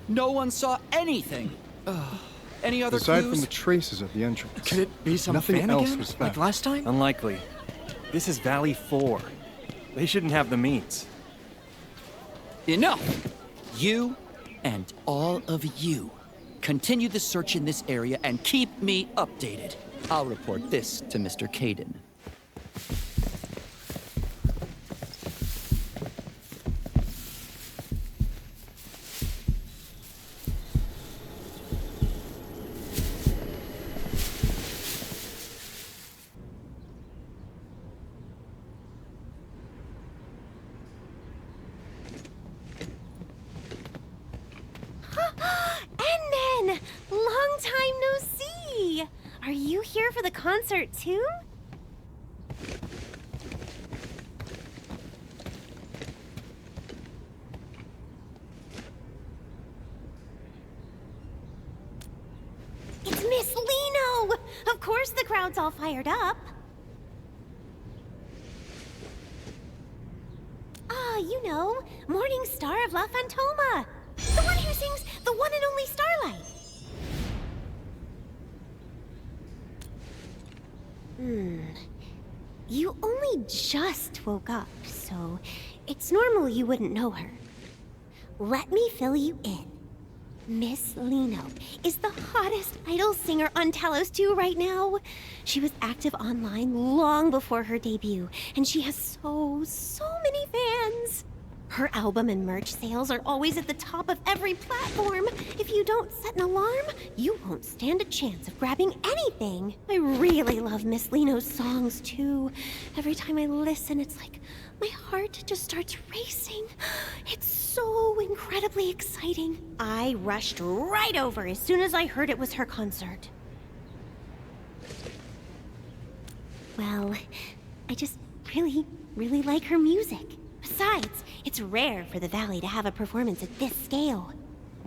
No one saw anything. Any other Aside clues? from the traces at the entrance. Could it be some Nothing fan else again? was Like found. last time? Unlikely. This is Valley 4. They shouldn't have the means. Enough! You and all of you continue the search in this area and keep me updated. I'll report this to Mr. Caden. Endman! Long time no see! Are you here for the concert too? It's Miss Liino! Of course the crowd's all fired up. You know, Morning Star of La Fantoma. The one who sings The One and Only Starlight. You only just woke up, so it's normal you wouldn't know her. Let me fill you in. Miss Liino is the hottest idol singer on Talos 2 right now. She was active online long before her debut, and she has so many fans. Her album and merch sales are always at the top of every platform. If you don't set an alarm, you won't stand a chance of grabbing anything. I really love Miss Liino's songs, too. Every time I listen, it's like my heart just starts racing. It's so incredibly exciting. I rushed right over as soon as I heard it was her concert. Well, I just really like her music. Besides, it's rare for the Valley to have a performance at this scale.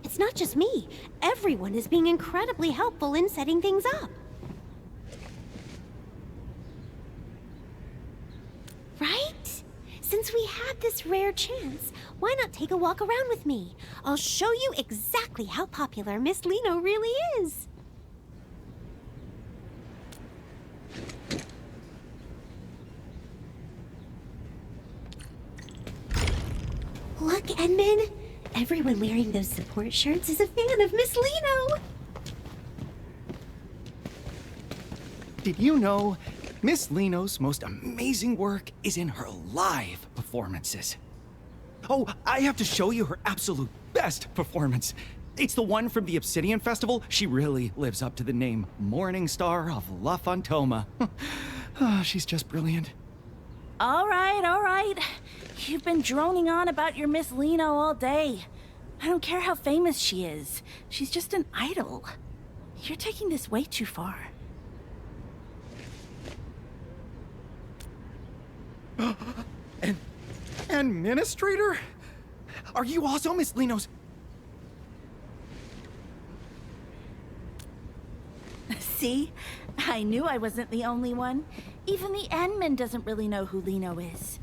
It's not just me. Everyone is being incredibly helpful in setting things up. Right? Since we had this rare chance, why not take a walk around with me? I'll show you exactly how popular Miss Liino really is. Look, Endman! Everyone wearing those support shirts is a fan of Miss Liino! Did you know Miss Liino's most amazing work is in her live performances? Oh, I have to show you her absolute best performance. It's the one from the Obsidian Festival. She really lives up to the name Morning Star of La Fantoma. She's just brilliant. All right. You've been droning on about your Miss Liino all day. I don't care how famous she is. She's just an idol. You're taking this way too far. Administrator? Are you also Miss Liino's? See? I knew I wasn't the only one. Even the Endman doesn't really know who Liino is.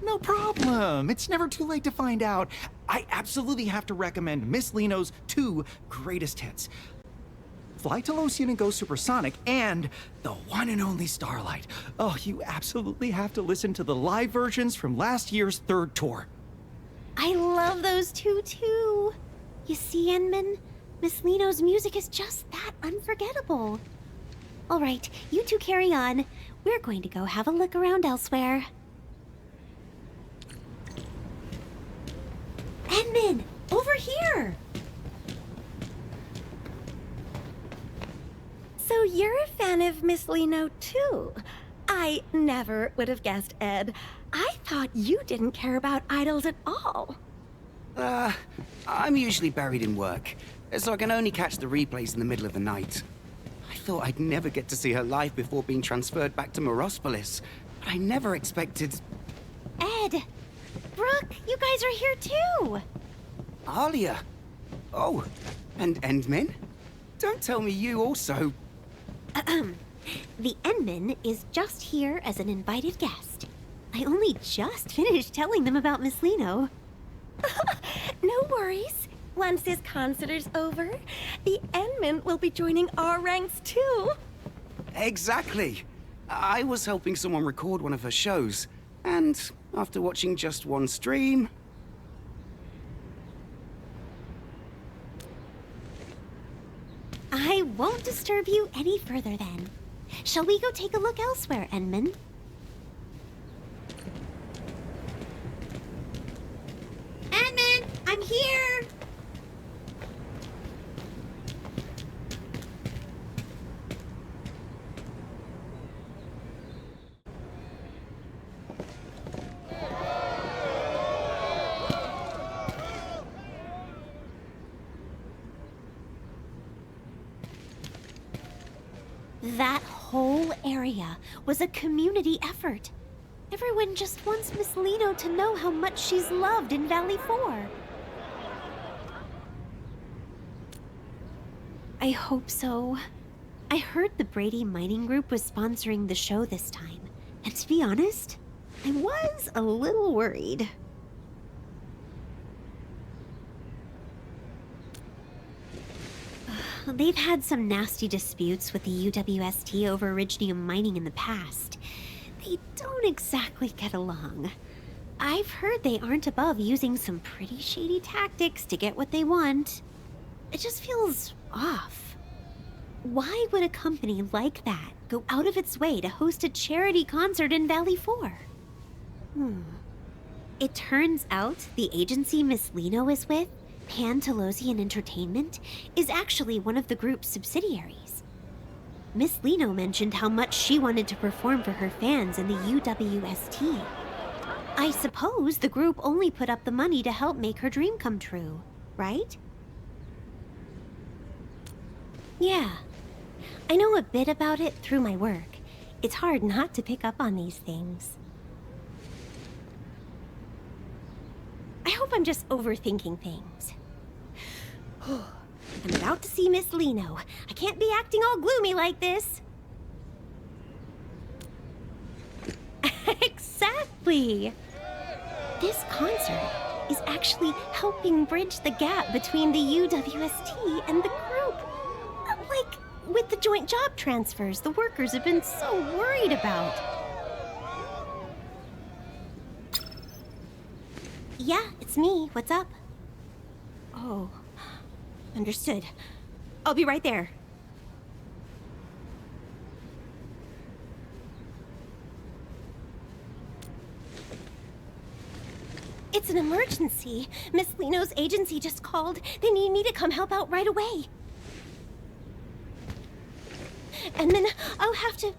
No problem. It's never too late to find out. I absolutely have to recommend Miss Liino's 2 greatest hits. Fly to Lothian and Go Supersonic, and the one and only Starlight. Oh, you absolutely have to listen to the live versions from last year's 3rd tour. I love those 2 too. You see, Endman? Miss Liino's music is just that unforgettable. All right, you two carry on. We're going to go have a look around elsewhere. Endman, over here! So you're a fan of Miss Liino too? I never would have guessed, Ed. I thought you didn't care about idols at all. I'm usually buried in work, so I can only catch the replays in the middle of the night. I thought I'd never get to see her live before being transferred back to Morospolis, but I never expected... Ed! Brooke, you guys are here too! Alia! Oh, and Endman? Don't tell me you also... The Endman is just here as an invited guest. I only just finished telling them about Miss Liino. No worries. Once this concert is over, the Endmen will be joining our ranks too. Exactly. I was helping someone record one of her shows, and after watching just one stream... I won't disturb you any further then. Shall we go take a look elsewhere, Endman? Endman, I'm here! That whole area was a community effort. Everyone just wants Miss Liino to know how much she's loved in Valley 4. I hope so. I heard the Brady Mining Group was sponsoring the show this time, and to be honest, I was a little worried. They've had some nasty disputes with the UWST over iridium mining in the past. They don't exactly get along. I've heard they aren't above using some pretty shady tactics to get what they want. It just feels off. Why would a company like that go out of its way to host a charity concert in Valley 4? It turns out the agency Miss Liino is with, Pantelosian Entertainment, is actually one of the group's subsidiaries. Miss Liino mentioned how much she wanted to perform for her fans in the UWST. I suppose the group only put up the money to help make her dream come true, right? Yeah, I know a bit about it through my work. It's hard not to pick up on these things. I hope I'm just overthinking things. I'm about to see Miss Liino. I can't be acting all gloomy like this. Exactly! This concert is actually helping bridge the gap between the UWST and the group. Like, with the joint job transfers the workers have been so worried about. Yeah, it's me. What's up? Oh, understood. I'll be right there. It's an emergency. Miss Liino's agency just called. They need me to come help out right away. And then I'll have to...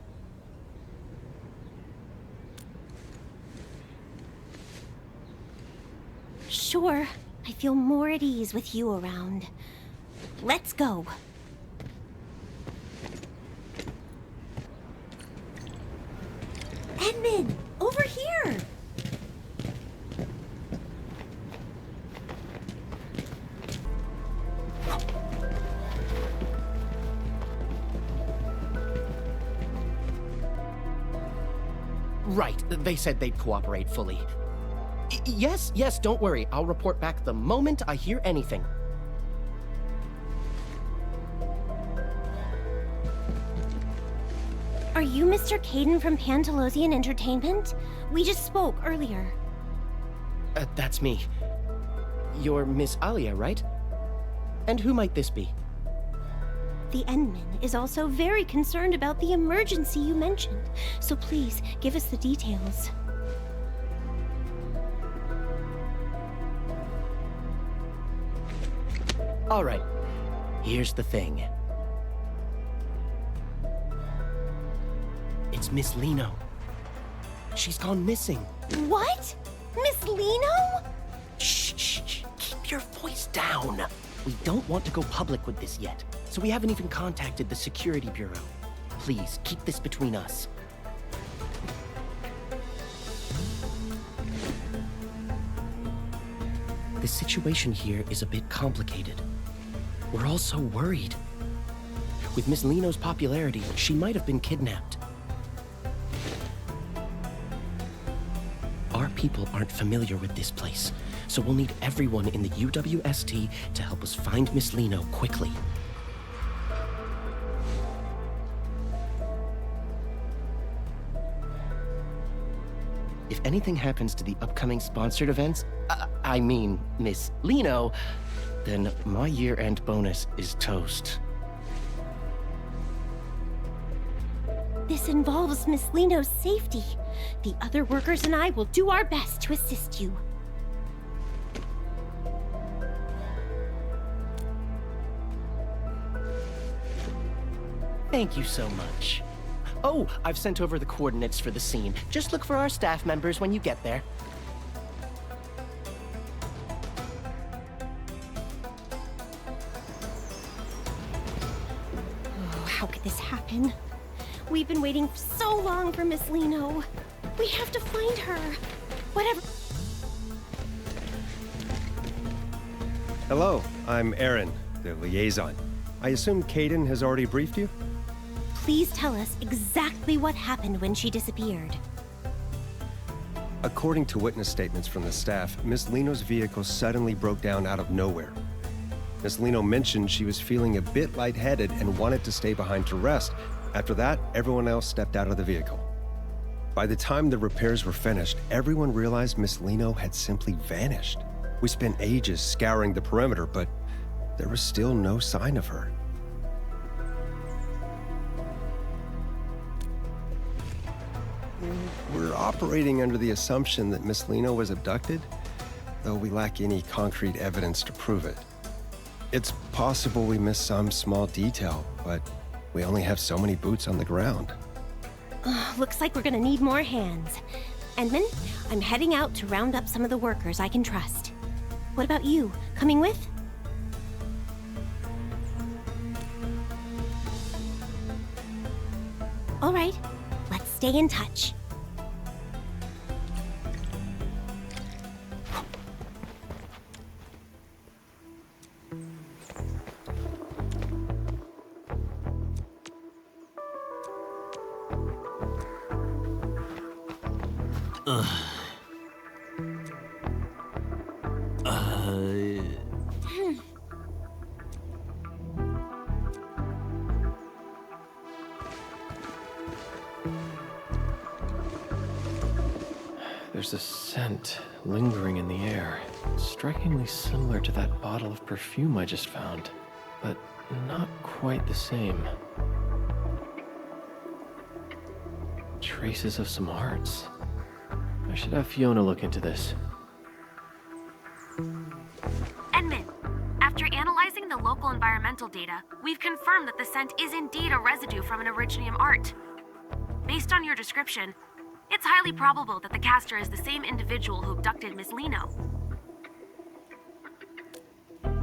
Sure, I feel more at ease with you around. Let's go. Edmund, over here! Right, they said they'd cooperate fully. Yes, don't worry. I'll report back the moment I hear anything. Are you Mr. Caden from Pantelosian Entertainment? We just spoke earlier. That's me. You're Miss Alia, right? And who might this be? The Endman is also very concerned about the emergency you mentioned, so please give us the details. All right, here's the thing. It's Miss Liino. She's gone missing. What? Miss Liino? Shh. Keep your voice down. We don't want to go public with this yet, so we haven't even contacted the Security Bureau. Please, keep this between us. The situation here is a bit complicated. We're all so worried. With Miss Liino's popularity, she might have been kidnapped. Our people aren't familiar with this place, so we'll need everyone in the UWST to help us find Miss Liino quickly. If anything happens to the upcoming sponsored events, I mean Miss Liino, then my year-end bonus is toast. This involves Miss Liino's safety. The other workers and I will do our best to assist you. Thank you so much. Oh, I've sent over the coordinates for the scene. Just look for our staff members when you get there. Oh, how could this happen? We've been waiting so long for Miss Liino. We have to find her. Whatever. Hello, I'm Aaron, the liaison. I assume Kaden has already briefed you? Please tell us exactly what happened when she disappeared. According to witness statements from the staff, Miss Liino's vehicle suddenly broke down out of nowhere. Miss Liino mentioned she was feeling a bit lightheaded and wanted to stay behind to rest. After that, everyone else stepped out of the vehicle. By the time the repairs were finished, everyone realized Miss Liino had simply vanished. We spent ages scouring the perimeter, but there was still no sign of her. We're operating under the assumption that Miss Liino was abducted, though we lack any concrete evidence to prove it. It's possible we missed some small detail, but we only have so many boots on the ground. Looks like we're gonna need more hands. Endman, I'm heading out to round up some of the workers I can trust. What about you? Coming with? All right, let's stay in touch. There's a scent lingering in the air, strikingly similar to that bottle of perfume I just found, but not quite the same. Traces of some hearts. I should have Fiona look into this. Endman, after analyzing the local environmental data, we've confirmed that the scent is indeed a residue from an Originium art. Based on your description, it's highly probable that the caster is the same individual who abducted Miss Liino.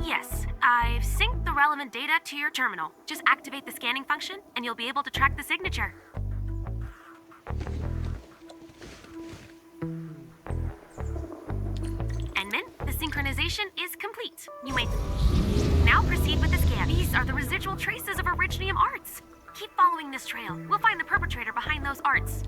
Yes, I've synced the relevant data to your terminal. Just activate the scanning function, and you'll be able to track the signature. Endman, the synchronization is complete. You may now proceed with the scan. These are the residual traces of Originium arts. Keep following this trail. We'll find the perpetrator behind those arts.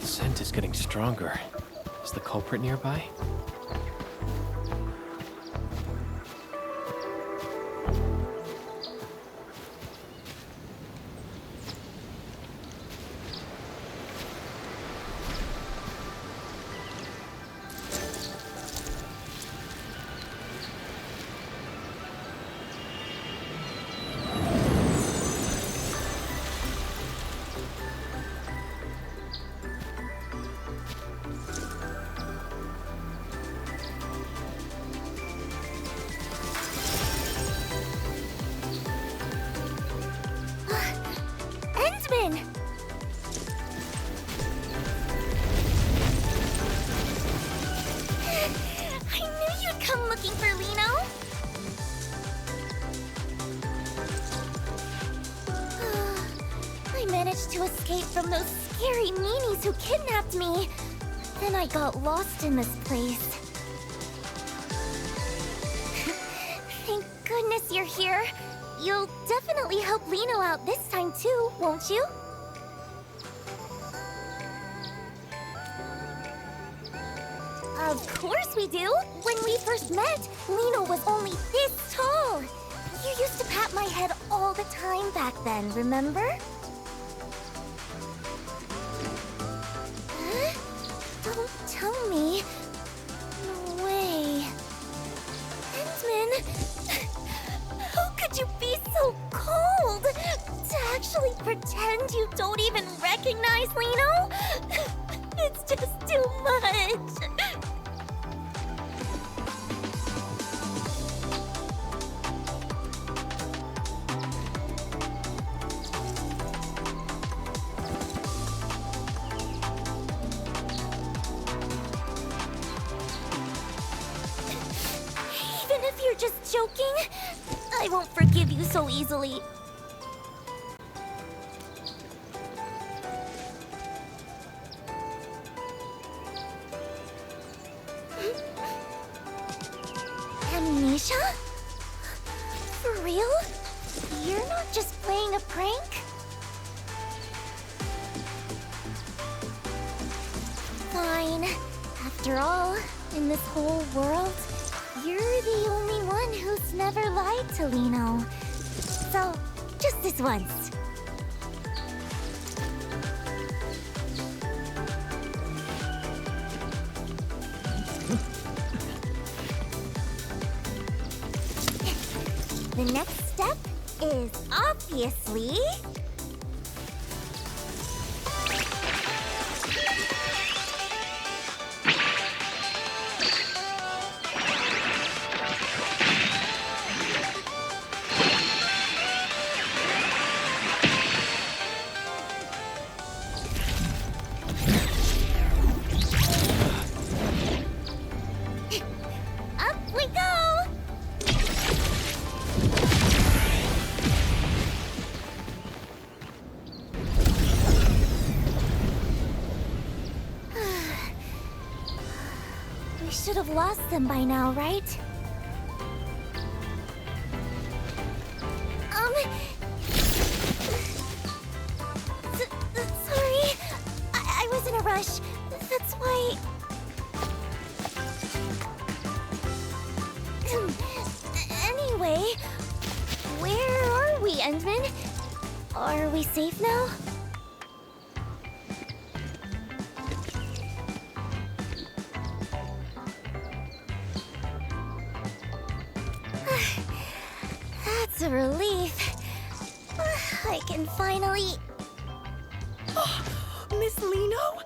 The scent is getting stronger. Is the culprit nearby? managed to escape from those scary meanies who kidnapped me. Then I got lost in this place. Thank goodness you're here. You'll definitely help Liino out this time too, won't you? Of course we do! When we first met, Liino was only this tall. You used to pat my head all the time back then, remember? Huh? Don't tell me. No way. Endman, how could you be so cold? To actually pretend you don't even recognize Liino? It's just too much. Even if you're just joking, I won't forgive you so easily. Amnesia? For real? You're not just playing a prank? Fine. After all, in this whole world, you're the only one who's never lied to Liino. So, just this once. The next step is obviously... Up we go! We should have lost them by now, right? Sorry. I was in a rush. That's why... Anyway, where are we, Endman? Are we safe now? That's a relief. I can finally... Miss Liino?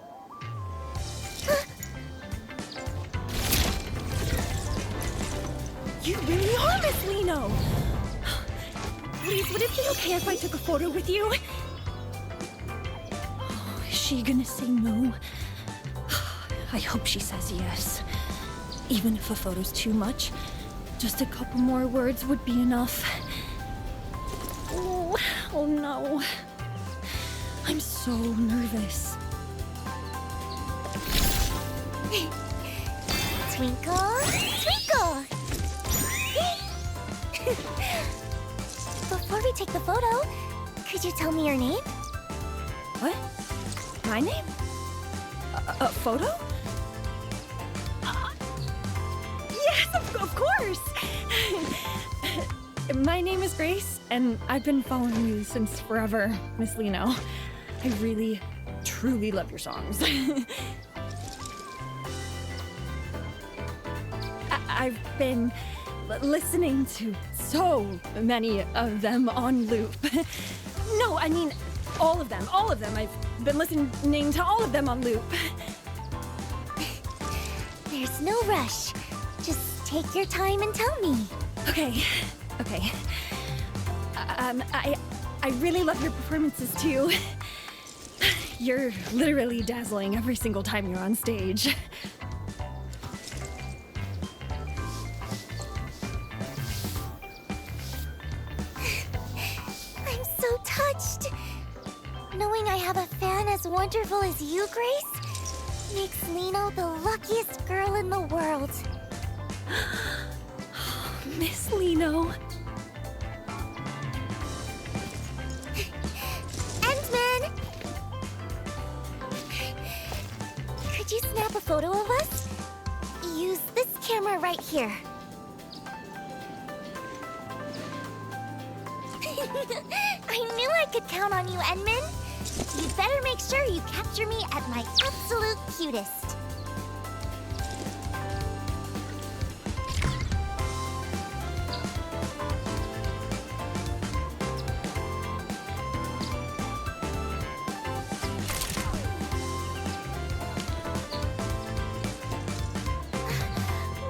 You really are Miss Liino! Please, would it be okay if I took a photo with you? Is she gonna say no? I hope she says yes. Even if a photo's too much, just a couple more words would be enough. Oh no. I'm so nervous. Twinkle, twinkle! Before we take the photo, could you tell me your name? What? My name? A photo? Yes, of course! My name is Grace, and I've been following you since forever, Miss Liino. I really, truly love your songs. I've been listening to so many of them on loop. No, I mean, all of them. I've been listening to all of them on loop. There's no rush. Just take your time and tell me. Okay. I really love your performances too. You're literally dazzling every single time you're on stage. I'm so touched. Knowing I have a fan as wonderful as you, Grace, makes Liino the luckiest girl in the world. Miss Liino. Endman! Could you snap a photo of us? Use this camera right here. I knew I could count on you, Endman. You'd better make sure you capture me at my absolute cutest.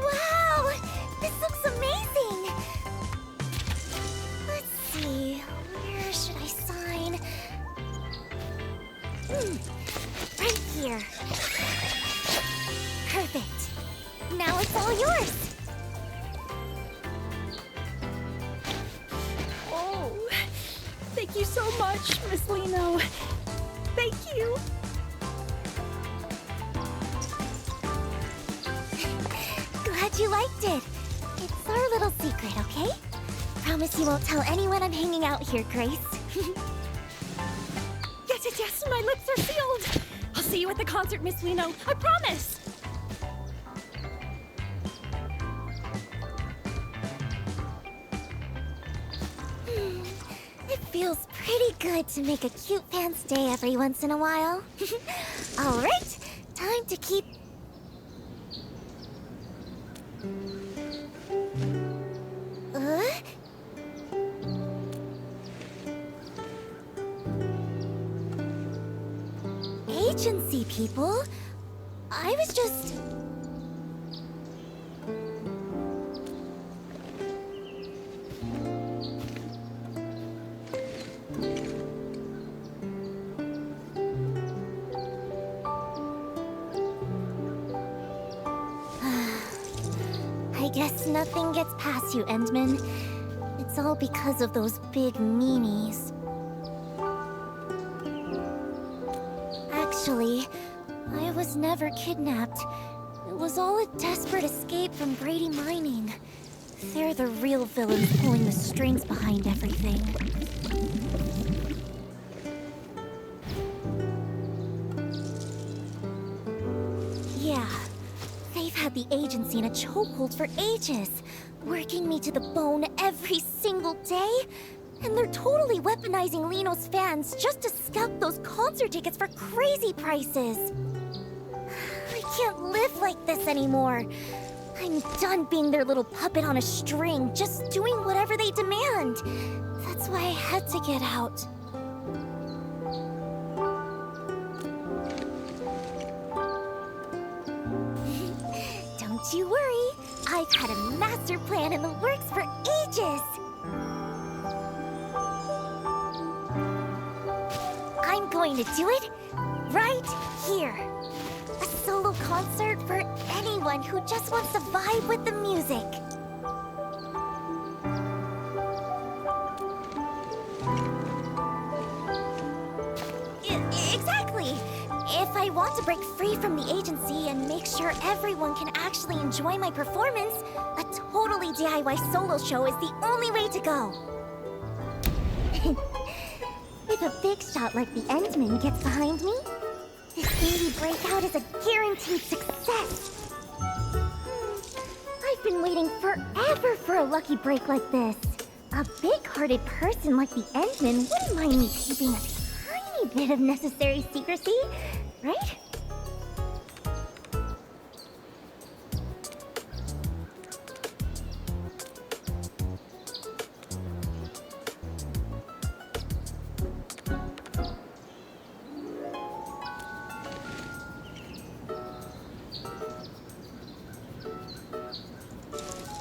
Wow! This looks amazing! Let's see, where should I sign? Right here. Perfect. Now it's all yours. Oh, thank you so much, Miss Liino. Thank you. Glad you liked it. It's our little secret, okay? Promise you won't tell anyone I'm hanging out here, Grace. Yes, my lips are sealed. I'll see you at the concert, Miss Liino. I promise. It feels pretty good to make a cute fan's day every once in a while. All right, time to keep... Agency people? I was just... I guess nothing gets past you, Endman. It's all because of those big meanies. Actually, I was never kidnapped. It was all a desperate escape from Brady Mining. They're the real villains pulling the strings behind everything. Yeah, they've had the agency in a chokehold for ages, working me to the bone every single day. And they're totally weaponizing Liino's fans just to scalp those concert tickets for crazy prices. I can't live like this anymore. I'm done being their little puppet on a string, just doing whatever they demand. That's why I had to get out. Don't you worry. I've had a master plan in the works for ages. I'm going to do it right here. A solo concert for anyone who just wants to vibe with the music. Exactly. If I want to break free from the agency and make sure everyone can actually enjoy my performance, a totally DIY solo show is the only way to go. If a big shot like the Endman gets behind me, this indie breakout is a guaranteed success. I've been waiting forever for a lucky break like this. A big-hearted person like the Endman wouldn't mind me keeping a tiny bit of necessary secrecy, right?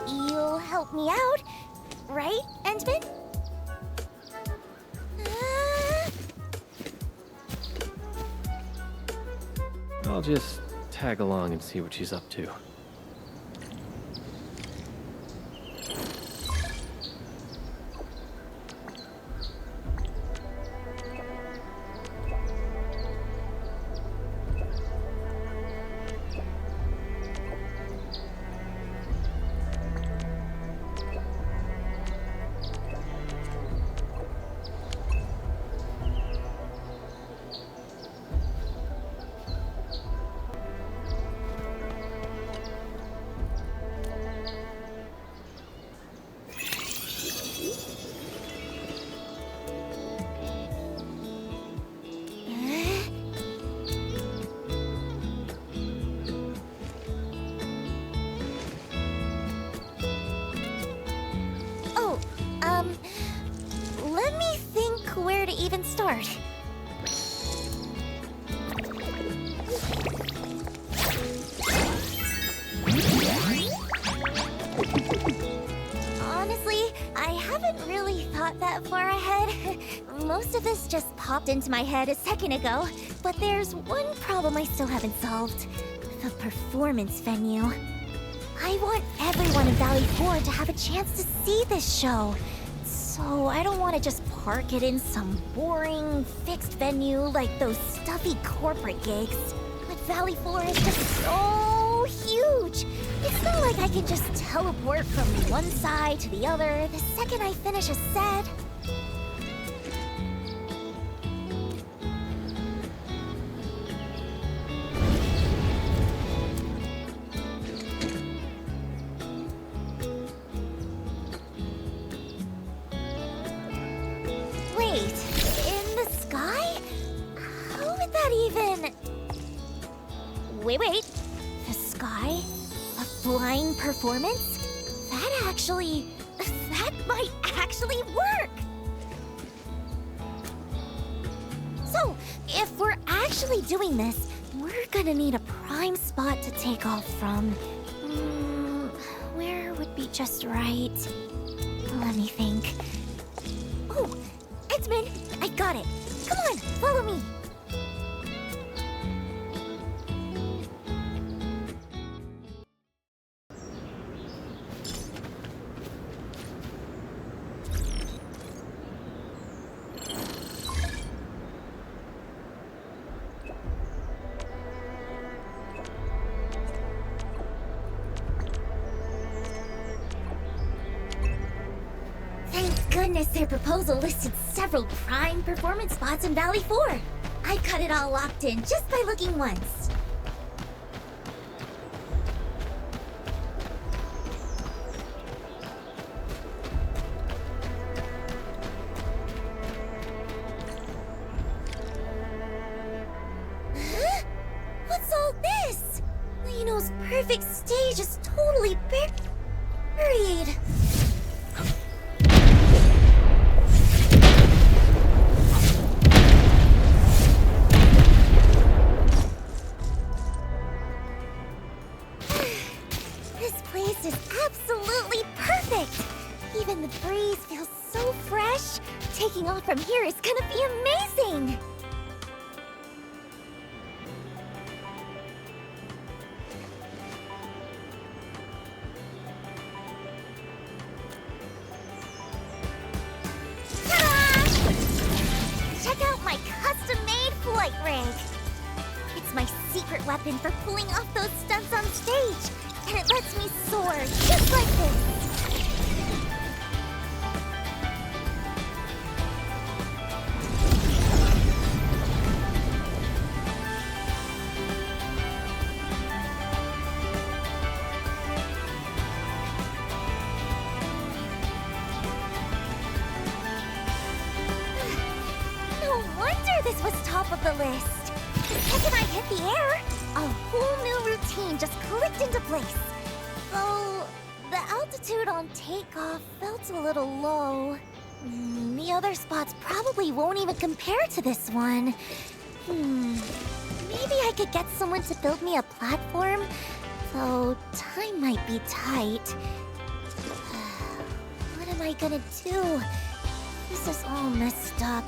You'll help me out, right, Endman? I'll just tag along and see what she's up to. even start? Honestly, I haven't really thought that far ahead. Most of this just popped into my head a second ago, but there's one problem I still haven't solved. The performance venue. I want everyone in Valley 4 to have a chance to see this show. So I don't want to just park it in some boring, fixed venue like those stuffy corporate gigs. But Valley 4 is just so huge. It's not like I can just teleport from one side to the other the second I finish a set. Wait, in the sky? How would that even... Wait. The sky? A flying performance? That might actually work! So, if we're actually doing this, we're gonna need a prime spot to take off from. Where would be just right? Let me think. Oh, Edmund, I got it. Come on, follow me. Thank goodness their proposal listed several prime performance spots in Valley 4. I got it all locked in just by looking once. Huh? What's all this? Liino's perfect stage is totally buried. This place is absolutely perfect! Even the breeze feels so fresh. Taking off from here is gonna be amazing! Ta-da! Check out my custom-made flight rig! It's my secret weapon for pulling off those stunts on stage, and it lets me soar just like this. No wonder this was top of the list. The second I hit the air, a whole new routine just clicked into place. Though, the altitude on takeoff felt a little low. The other spots probably won't even compare to this one. Maybe I could get someone to build me a platform, though time might be tight. What am I gonna do? This is all messed up.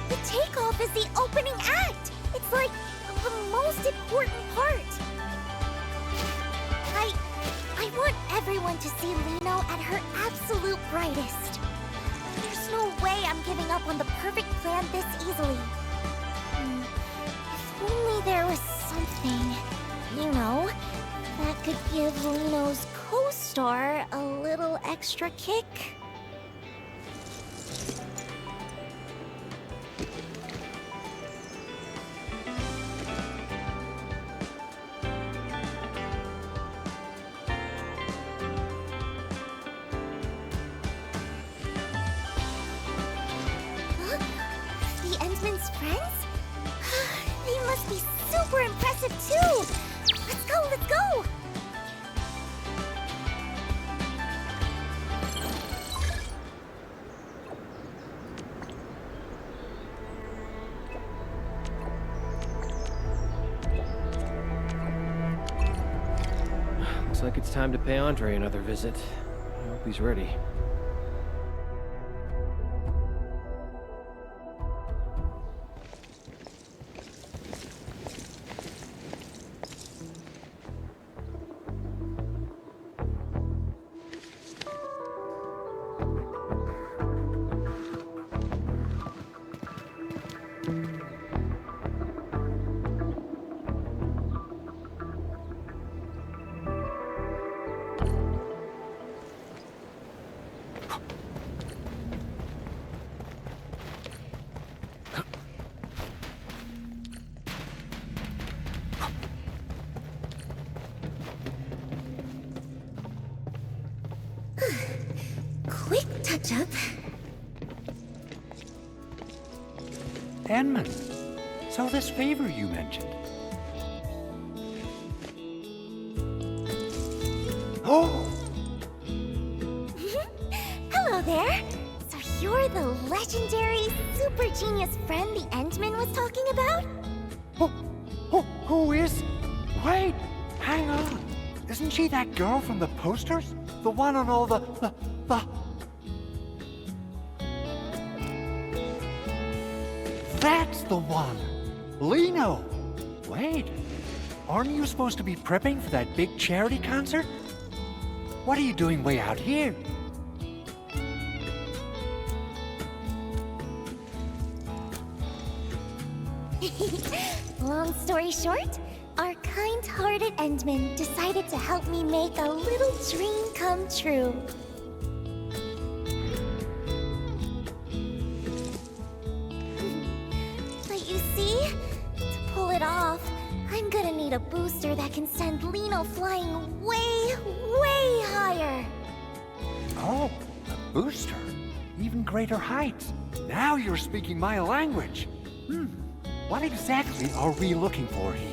The takeoff is the opening act! It's like the most important part. I want everyone to see Liino at her absolute brightest. There's no way I'm giving up on the perfect plan this easily. If only there was something, that could give Liino's co-star a little extra kick. The Endman's friends? They must be super impressive too! Let's go, let's go! Looks like it's time to pay Andre another visit. I hope he's ready. Quick touch-up. Endman, so this favor you mentioned. Oh! Hello there. So you're the legendary super genius friend the Endman was talking about? Who is? Wait, hang on. Isn't she that girl from the posters? The one on all the... That's the one! Liino! Wait, aren't you supposed to be prepping for that big charity concert? What are you doing way out here? Long story short, our kind-hearted Endman decided to help me make a little dream come true. But you see, to pull it off, I'm gonna need a booster that can send Liino flying way, way higher. Oh, a booster. Even greater heights. Now you're speaking my language. What exactly are we looking for here?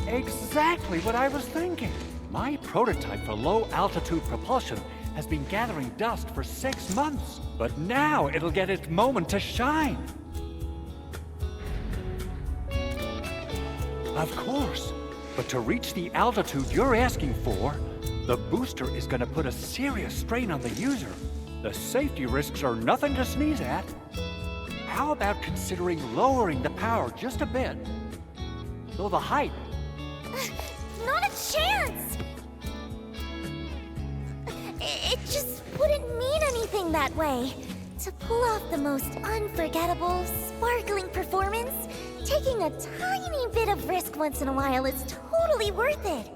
Exactly what I was thinking. My prototype for low-altitude propulsion has been gathering dust for 6 months, but now it'll get its moment to shine. Of course, but to reach the altitude you're asking for, the booster is going to put a serious strain on the user. The safety risks are nothing to sneeze at. How about considering lowering the power just a bit? Though the height... Not a chance! It just wouldn't mean anything that way. To pull off the most unforgettable, sparkling performance, taking a tiny bit of risk once in a while is totally worth it.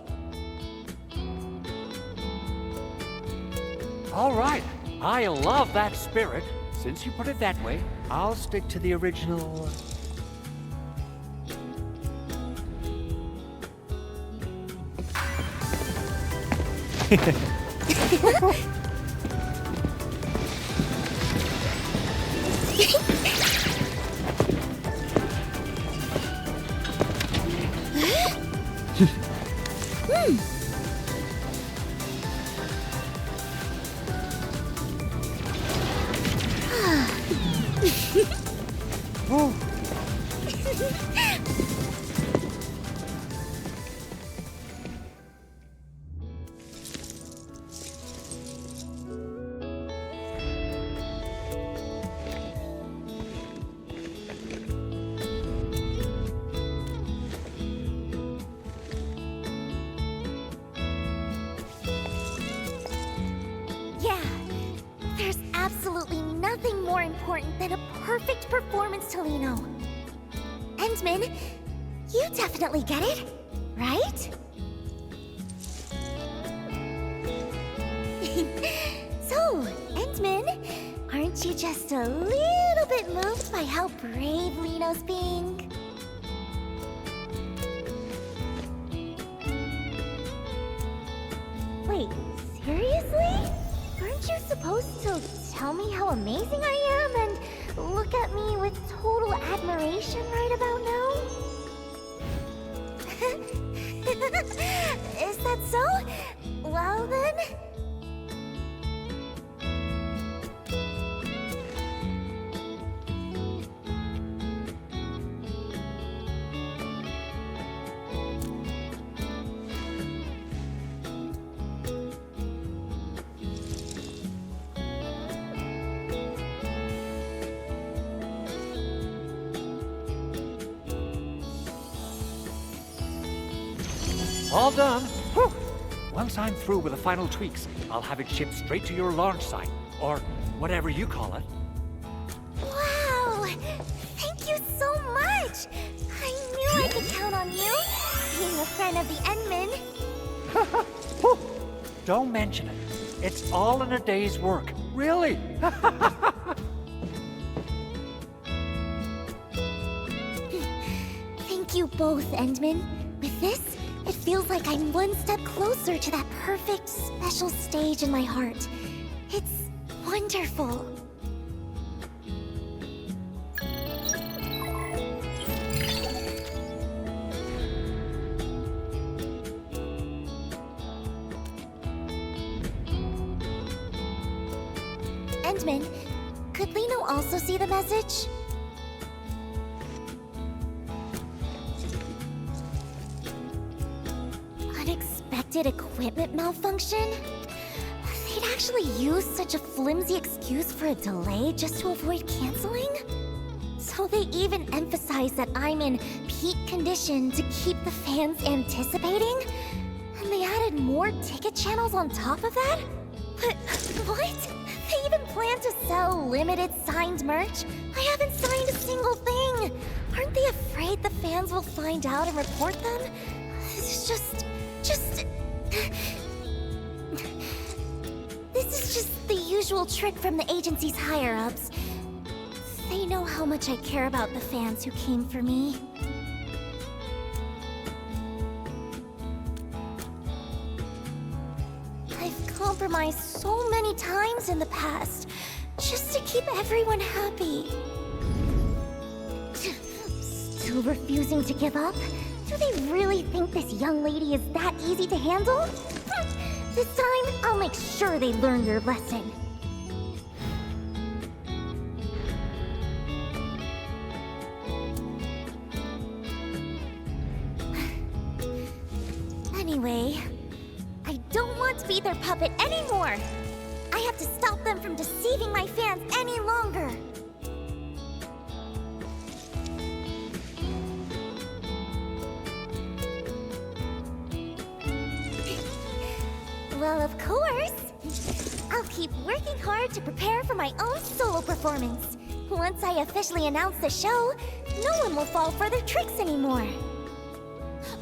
All right, I love that spirit. Since you put it that way, I'll stick to the original... Yeah, there's absolutely nothing more important than a perfect performance to Liino. Endman, you definitely get it, right? So, Endman, aren't you just a little bit moved by how brave Liino's being? Wait, seriously? Aren't you supposed to tell me how amazing I am and look at me with total admiration right about now? Is that so? Well then... All done. Whew. Once I'm through with the final tweaks, I'll have it shipped straight to your launch site, or whatever you call it. Wow! Thank you so much! I knew I could count on you, being a friend of the Endmen. Whew. Don't mention it. It's all in a day's work. Really? Thank you both, Endmen. With this, it feels like I'm one step closer to that perfect, special stage in my heart. It's wonderful. Endman, could Liino also see the message? Unexpected equipment malfunction? They'd actually use such a flimsy excuse for a delay just to avoid canceling? So they even emphasize that I'm in peak condition to keep the fans anticipating? And they added more ticket channels on top of that? But what? They even plan to sell limited signed merch? I haven't signed a single thing! Aren't they afraid the fans will find out and report them? It's just... This is just the usual trick from the agency's higher-ups. They know how much I care about the fans who came for me. I've compromised so many times in the past, just to keep everyone happy. Still refusing to give up? Do they really think this young lady is that easy to handle? This time, I'll make sure they learn their lesson. Anyway, I don't want to be their puppet anymore. I have to stop them from deceiving my fans any longer. Well, of course. I'll keep working hard to prepare for my own solo performance. Once I officially announce the show, no one will fall for their tricks anymore.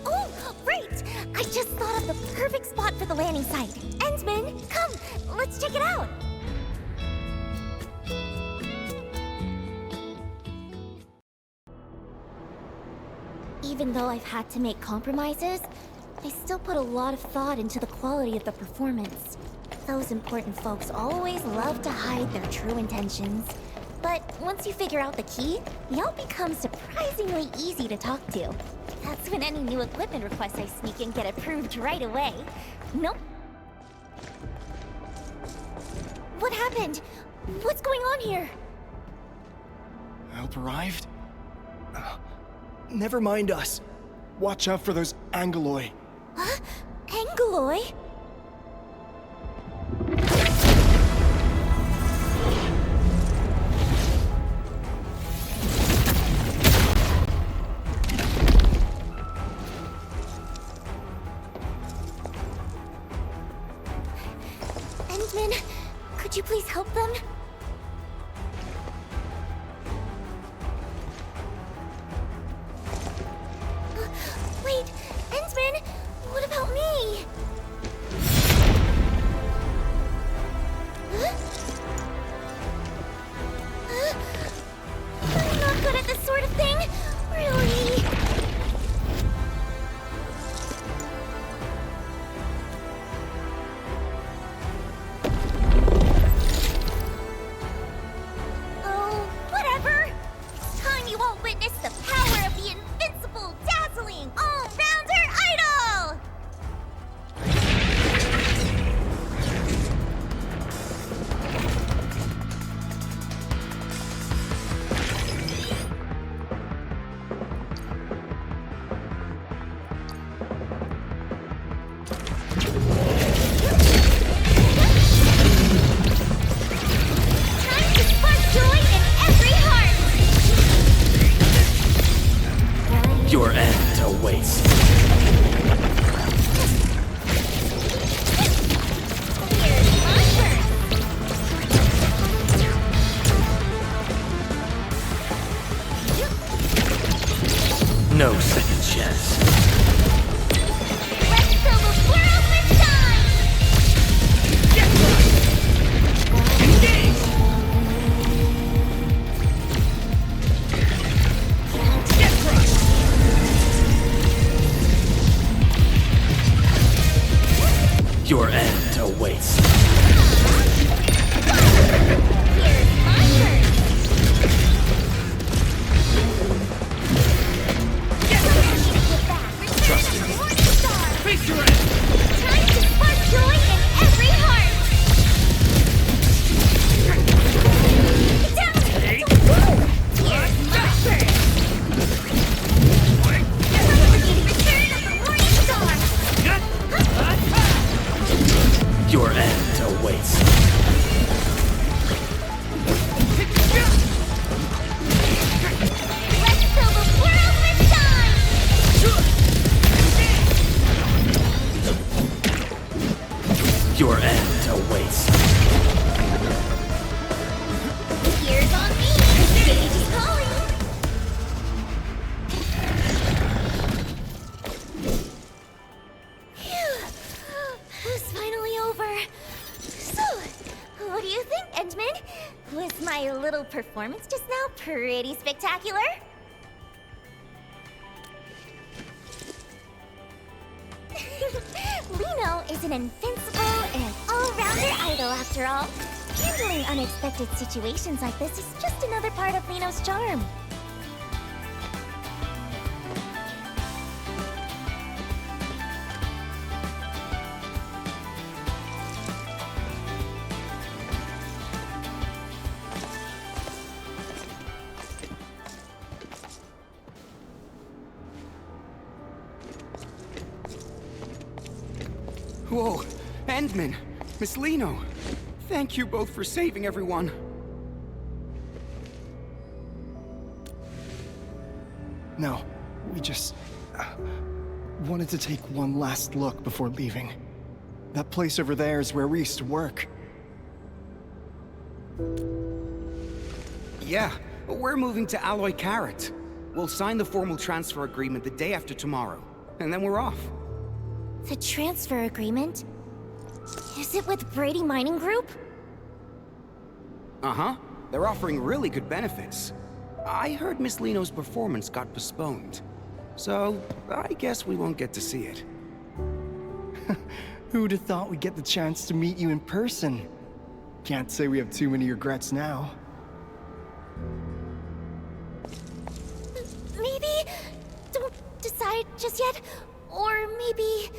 Oh, right! I just thought of the perfect spot for the landing site. Endman, come, let's check it out. Even though I've had to make compromises, I still put a lot of thought into the quality of the performance. Those important folks always love to hide their true intentions. But once you figure out the key, y'all become surprisingly easy to talk to. That's when any new equipment requests I sneak in get approved right away. Nope. What happened? What's going on here? Help arrived? Never mind us. Watch out for those Angeloi. Huh? Angeloi? Endman, could you please help them? Wait, Endman, what about me? Huh? I'm not good at this sort of thing, really. Your end awaits. Face your end! Time to spark joy in every heart! Down! Woo! Here's my turn! Return of the morning star! Your end awaits. Let's fill the world with shine! Your end awaits. Here's on me! Stage is calling! Phew. It's finally over. So, what do you think, Endman? Was my little performance just now pretty spectacular? Liino is an invincible and all-rounder idol, after all. Handling unexpected situations like this is just another part of Liino's charm. Whoa, Endman, Miss Liino, thank you both for saving everyone. No, we just wanted to take one last look before leaving. That place over there is where we used to work. Yeah, we're moving to Alloy Carrot. We'll sign the formal transfer agreement the day after tomorrow, and then we're off. The transfer agreement? Is it with Brady Mining Group? Uh-huh. They're offering really good benefits. I heard Miss Liino's performance got postponed. So, I guess we won't get to see it. Who'd have thought we'd get the chance to meet you in person? Can't say we have too many regrets now. Maybe... don't decide just yet. Or maybe...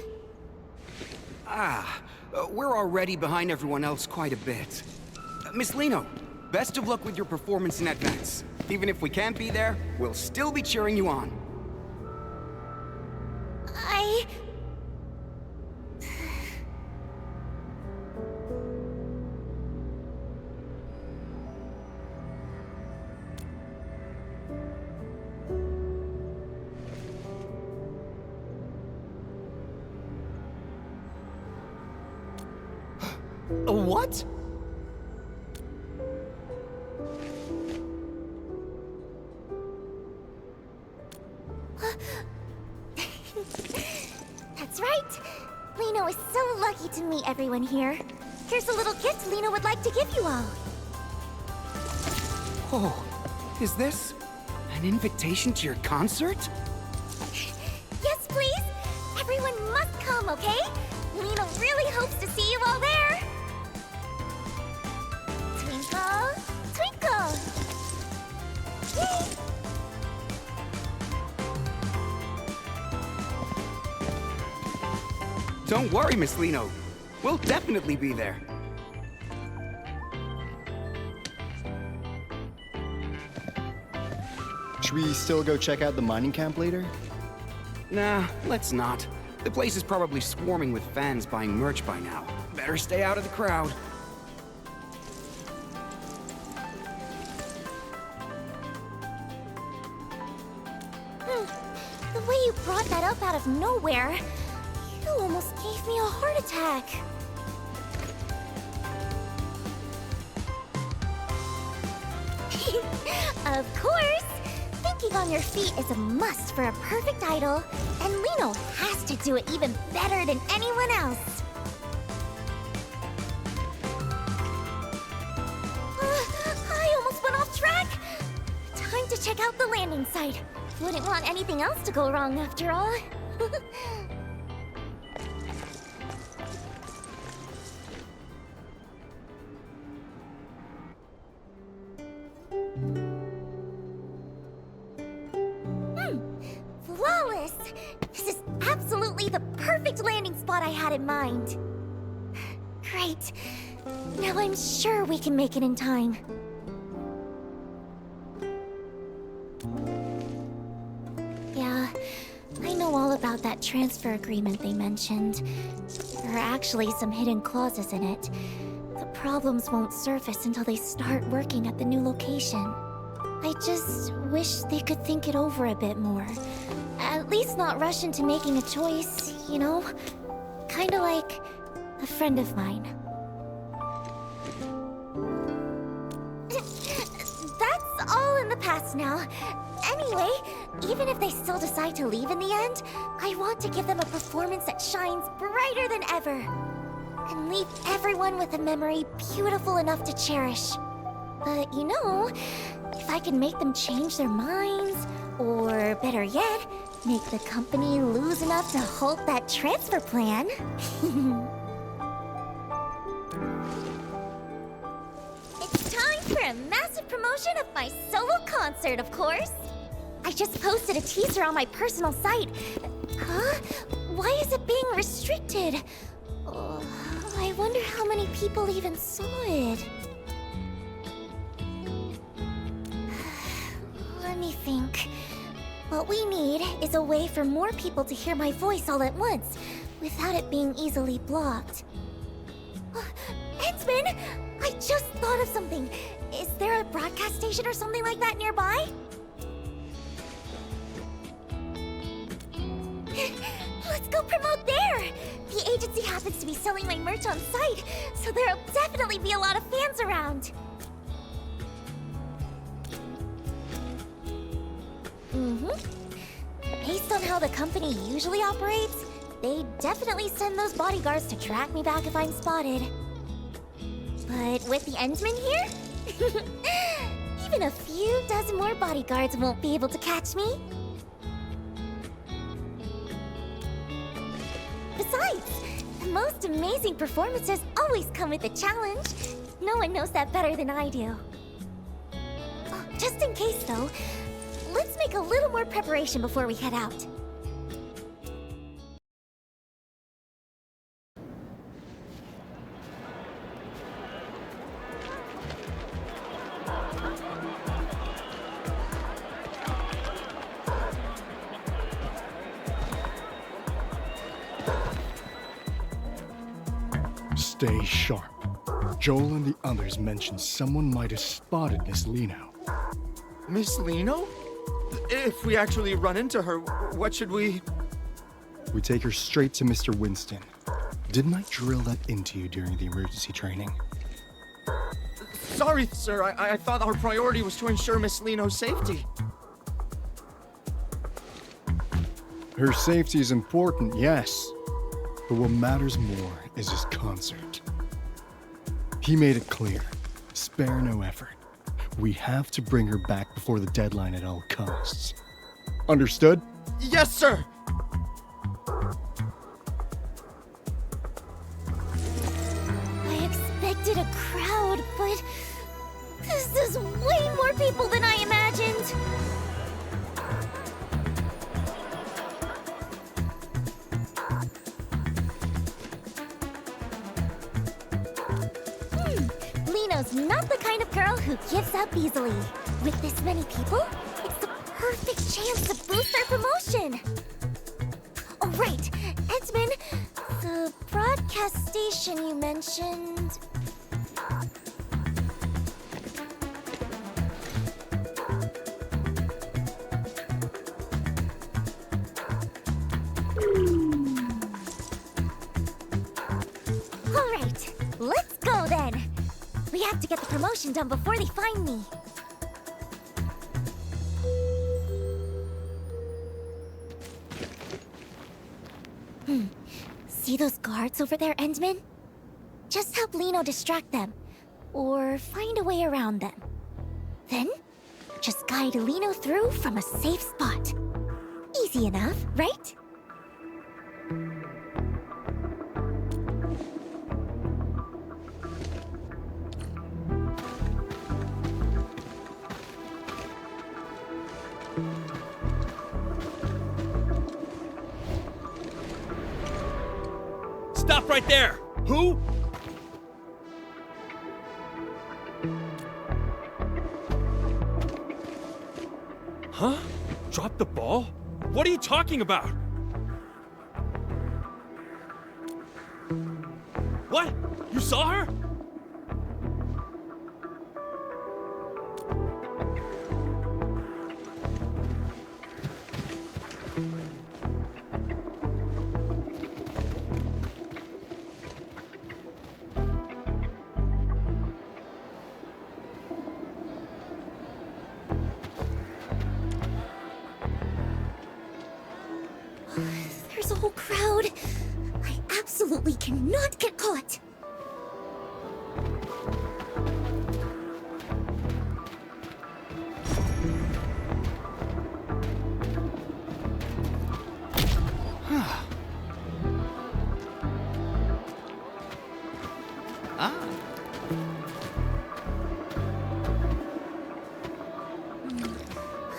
We're already behind everyone else quite a bit. Miss Liino, best of luck with your performance in advance. Even if we can't be there, we'll still be cheering you on. What? That's right! Liino is so lucky to meet everyone here. Here's a little gift Liino would like to give you all. Oh, is this an invitation to your concert? Yes, please! Everyone must come, okay? Liino really hopes to see you all there! Twinkle, twinkle! Yay! Don't worry, Miss Liino. We'll definitely be there. Should we still go check out the mining camp later? Nah, let's not. The place is probably swarming with fans buying merch by now. Better stay out of the crowd. The way you brought that up out of nowhere, you almost gave me a heart attack. Of course! Thinking on your feet is a must for a perfect idol, and Liino has to do it even better than anyone else. I almost went off track! Time to check out the landing site. Wouldn't want anything else to go wrong after all. spot I had in mind. Great. Now I'm sure we can make it in time. Yeah, I know all about that transfer agreement they mentioned. There are actually some hidden clauses in it. The problems won't surface until they start working at the new location. I just wish they could think it over a bit more. At least not rush into making a choice, you know? Kinda like a friend of mine. That's all in the past now. Anyway, even if they still decide to leave in the end, I want to give them a performance that shines brighter than ever. And leave everyone with a memory beautiful enough to cherish. But you know, if I can make them change their minds, or better yet, make the company lose enough to halt that transfer plan. It's time for a massive promotion of my solo concert, of course. I just posted a teaser on my personal site. Huh? Why is it being restricted? I wonder how many people even saw it. Let me think. What we need is a way for more people to hear my voice all at once, without it being easily blocked. Endman! I just thought of something. Is there a broadcast station or something like that nearby? Let's go promote there! The agency happens to be selling my merch on site, so there'll definitely be a lot of fans around. Based on how the company usually operates, they definitely send those bodyguards to track me back if I'm spotted. But with the Endman here, even a few dozen more bodyguards won't be able to catch me. Besides, the most amazing performances always come with a challenge. No one knows that better than I do. Just in case, though, let's make a little more preparation before we head out. Stay sharp. Joel and the others mentioned someone might have spotted Miss Liino. Miss Liino? If we actually run into her, what should we... We take her straight to Mr. Winston. Didn't I drill that into you during the emergency training? Sorry, sir. I thought our priority was to ensure Miss Liino's safety. Her safety is important, yes. But what matters more is his concert. He made it clear. Spare no effort. We have to bring her back before the deadline at all costs. Understood? Yes, sir! I expected a crowd, but this is way more people than I imagined. Liino's not the kind of girl who gives up easily. With this many people, it's the perfect chance to boost our promotion. Oh, right. Edmund, the broadcast station you mentioned... All right, let's go then. We have to get the promotion done before they find me. See those guards over there, Endman? Just help Liino distract them, or find a way around them. Then, just guide Liino through from a safe spot. Easy enough, right? Stop right there! Who? Huh? Drop the ball? What are you talking about? What? You saw her? There's a whole crowd. I absolutely cannot get caught.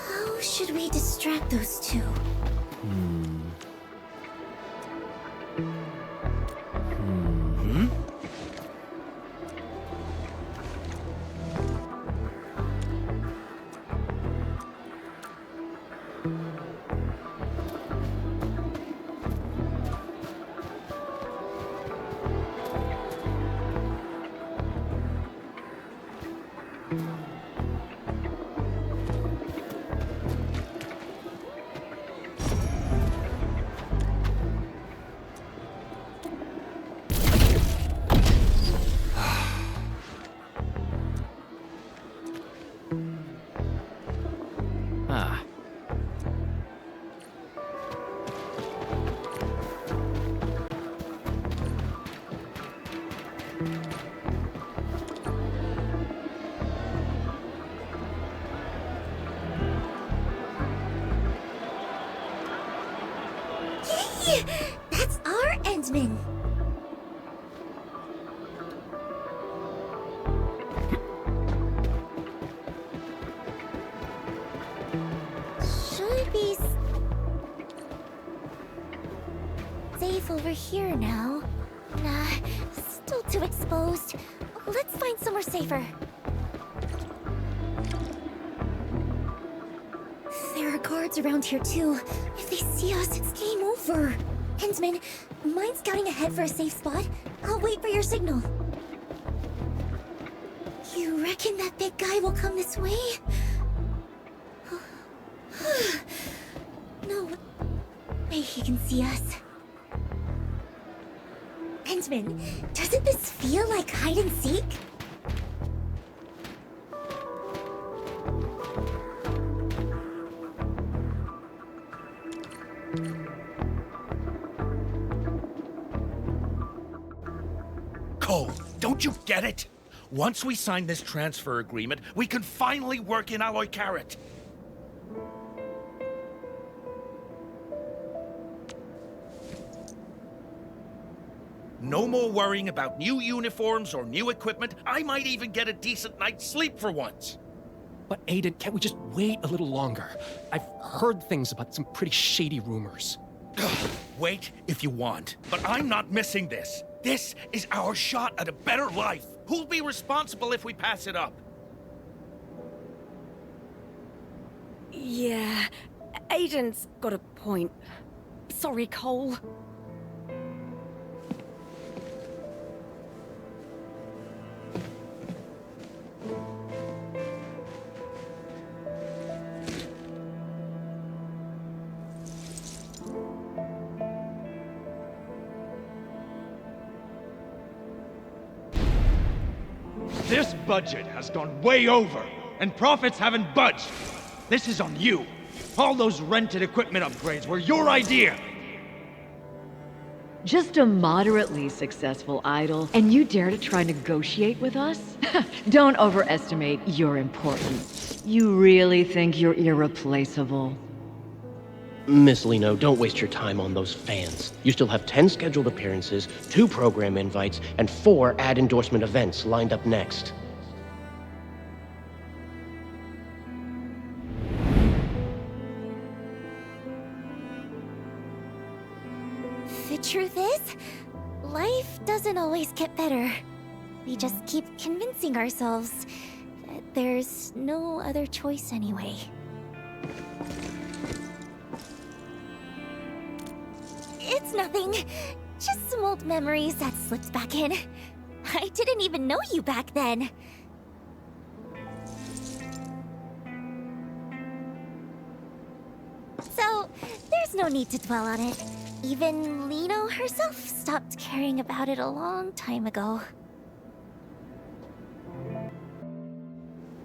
How should we distract those two? Yay! That's our Endman! Should be safe over here now. Nah, still too exposed. Let's find somewhere safer. There are guards around here too. If they see us, it's game over. Hensman, mind scouting ahead for a safe spot? I'll wait for your signal. You reckon that big guy will come this way? No way he can see us. Hensman, doesn't this feel like hide and seek? Cole, don't you get it? Once we sign this transfer agreement, we can finally work in Alloy Carrot. No more worrying about new uniforms or new equipment. I might even get a decent night's sleep for once. But Aiden, can't we just wait a little longer? I've heard things about some pretty shady rumors. Wait if you want, but I'm not missing this. This is our shot at a better life. Who'll be responsible if we pass it up? Yeah, Aiden's got a point. Sorry, Cole. This budget has gone way over, and profits haven't budged. This is on you. All those rented equipment upgrades were your idea. Just a moderately successful idol, and you dare to try negotiate with us? Don't overestimate your importance. You really think you're irreplaceable? Miss Liino, don't waste your time on those fans. You still have 10 scheduled appearances, 2 program invites, and 4 ad endorsement events lined up next. The truth is, life Life doesn't always get better. We just keep convincing ourselves that there's no other choice anyway. It's nothing. Just some old memories that slipped back in. I didn't even know you back then. So, there's no need to dwell on it. Even Liino herself stopped caring about it a long time ago.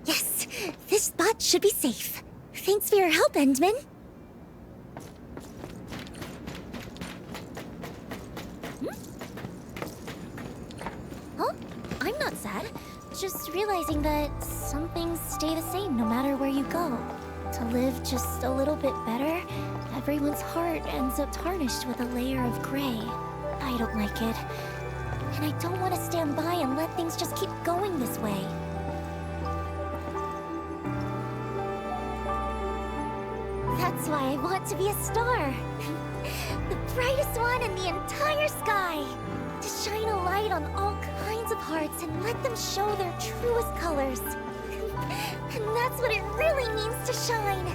Yes, this spot should be safe. Thanks for your help, Endman. Huh? I'm not sad. Just realizing that some things stay the same no matter where you go. To live just a little bit better, everyone's heart ends up tarnished with a layer of gray. I don't like it. And I don't want to stand by and let things just keep going this way. That's why I want to be a star. The brightest one in the entire sky. To shine a light on all kinds of hearts and let them show their truest colors. And that's what it really means to shine.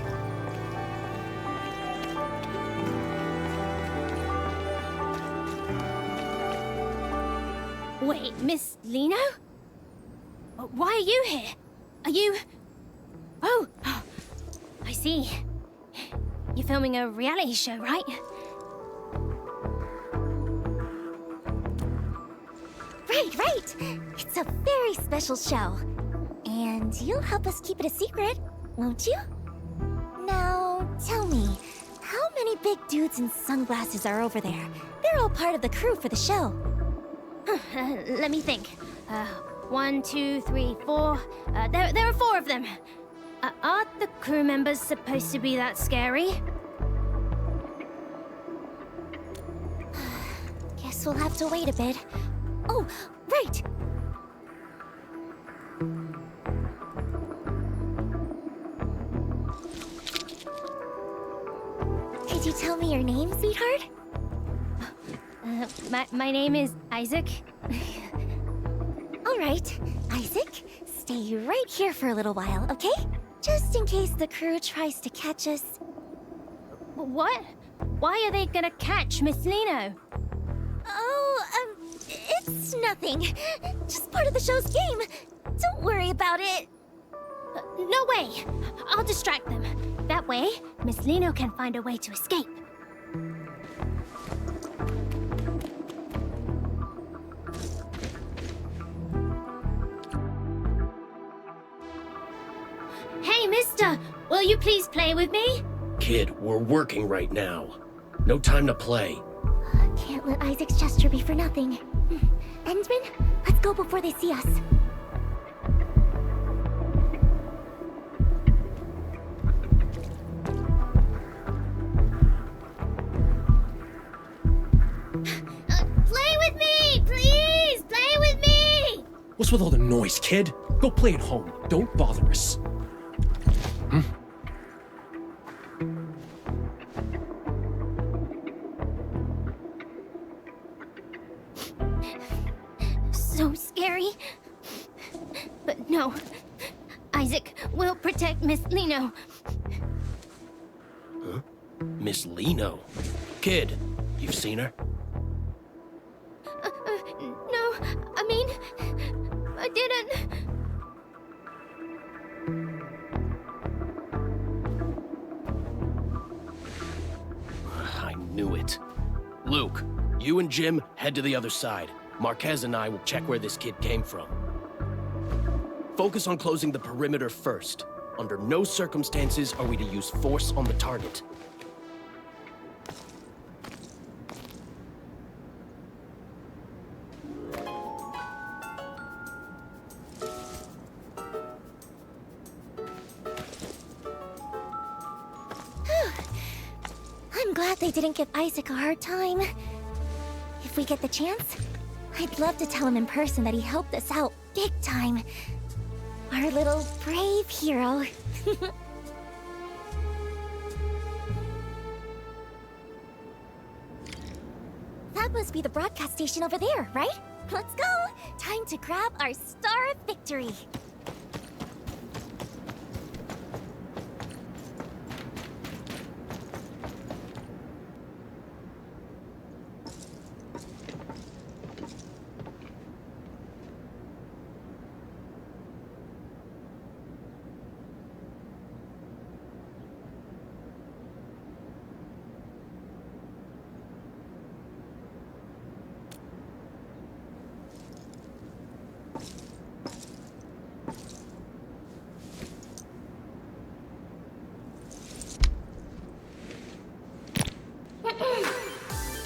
Wait, Miss Liino? Why are you here? Are you... Oh, I see. You're filming a reality show, right? Right. It's a very special show. And you'll help us keep it a secret, won't you? Now, tell me, how many big dudes in sunglasses are over there? They're all part of the crew for the show. Let me think. 1, 2, 3, 4. There are 4 of them. Aren't the crew members supposed to be that scary? Guess we'll have to wait a bit. Oh, right! Could you tell me your name, sweetheart? My name is Isaac. All right, Isaac, stay right here for a little while, okay? Just in case the crew tries to catch us. What? Why are they gonna catch Miss Liino? Oh, it's nothing. Just part of the show's game. Don't worry about it. No way! I'll distract them. That way, Miss Liino can find a way to escape. Hey, mister! Will you please play with me? Kid, we're working right now. No time to play. Can't let Isaac's gesture be for nothing. Endman, let's go before they see us. Play with me! Please! Play with me! What's with all the noise, kid? Go play at home. Don't bother us. So scary. But no. Isaac will protect Miss Liino. Huh? Miss Liino? Kid, you've seen her? No, I mean, I didn't. I knew it. Luke, you and Jim head to the other side. Marquez and I will check where this kid came from. Focus on closing the perimeter first. Under no circumstances are we to use force on the target. I'm glad they didn't give Isaac a hard time. If we get the chance, I'd love to tell him in person that he helped us out big time. Our little brave hero. That must be the broadcast station over there, right? Let's go! Time to grab our Star of Victory.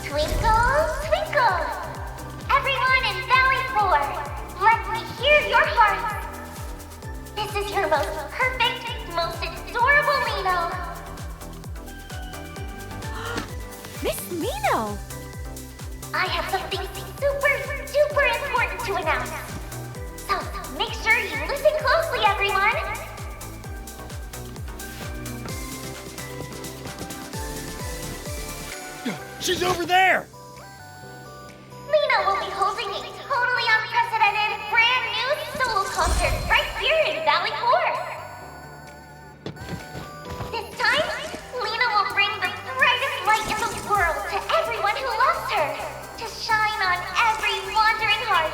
Twinkle, twinkle! Everyone in Valley 4, let me hear your hearts! This is your most perfect, most adorable Liino! Miss Liino! I have something super, super important to announce. So, make sure you listen closely, everyone! She's over there! Liino will be holding a totally unprecedented, brand new solo concert right here in Valley 4! This time, Liino will bring the brightest light in the world to everyone who loves her, to shine on every wandering heart.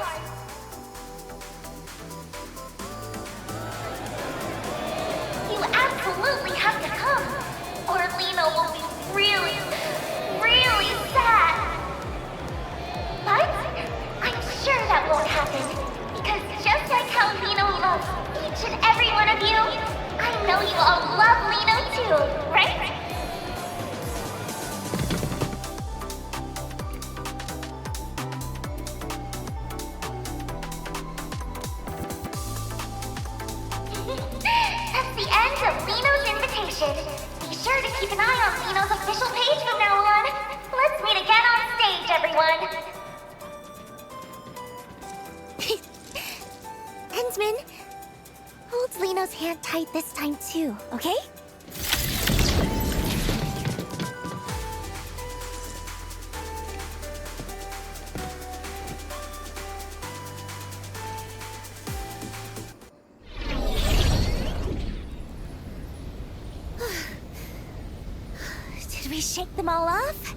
You absolutely have to come, or Liino will be really sad. But I'm sure that won't happen, because just like how Liino loves each and every one of you, I know you all love Liino too, right? That's the end of Liino's invitation. Be sure to keep an eye on Liino's official page from now on. Let's meet again on stage, everyone! Ensman, hold Liino's hand tight this time too, okay? Did we shake them all off?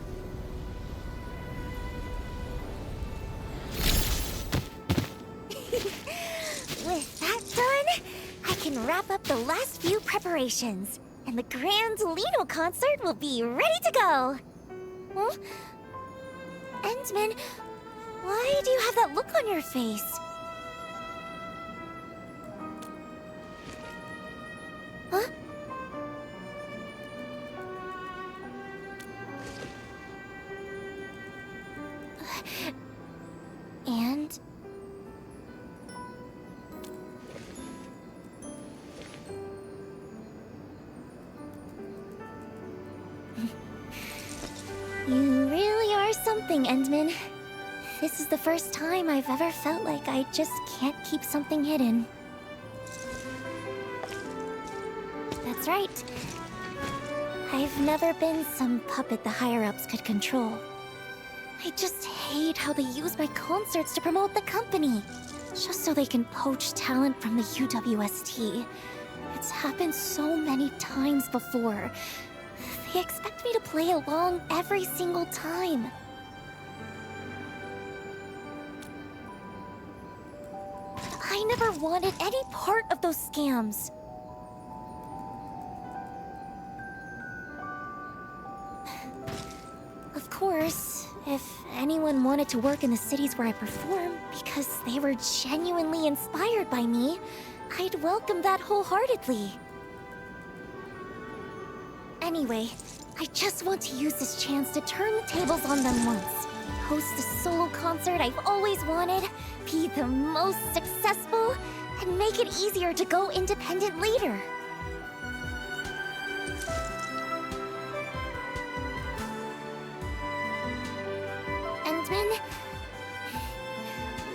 With that done, I can wrap up the last few preparations, and the grand Liino concert will be ready to go. Huh? Endman, why do you have that look on your face? Huh? And... You really are something, Endman. This is the first time I've ever felt like I just can't keep something hidden. That's right. I've never been some puppet the higher-ups could control. I just hate how they use my concerts to promote the company, just so they can poach talent from the UWST. It's happened so many times before. They expect me to play along every single time. I never wanted any part of those scams. Of course, if anyone wanted to work in the cities where I perform because they were genuinely inspired by me, I'd welcome that wholeheartedly. Anyway, I just want to use this chance to turn the tables on them once. Host a solo concert I've always wanted, be the most successful, and make it easier to go independent later. Endman,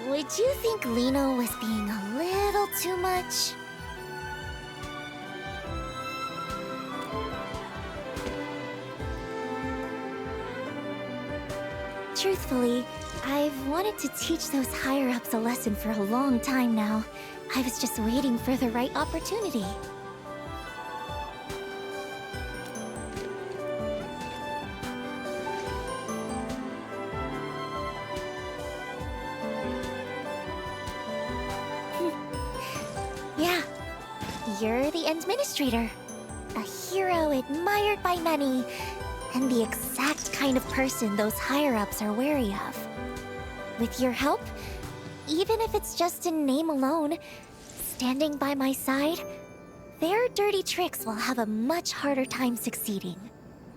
would you think Liino was being a little too much? Truth Truthfully, I've wanted to teach those higher-ups a lesson for a long time now. I was just waiting for the right opportunity. Yeah, you're the administrator. A hero admired by many, and the exact kind of person those higher-ups are wary of. With your help, even if it's just in name alone, standing by my side, their dirty tricks will have a much harder time succeeding,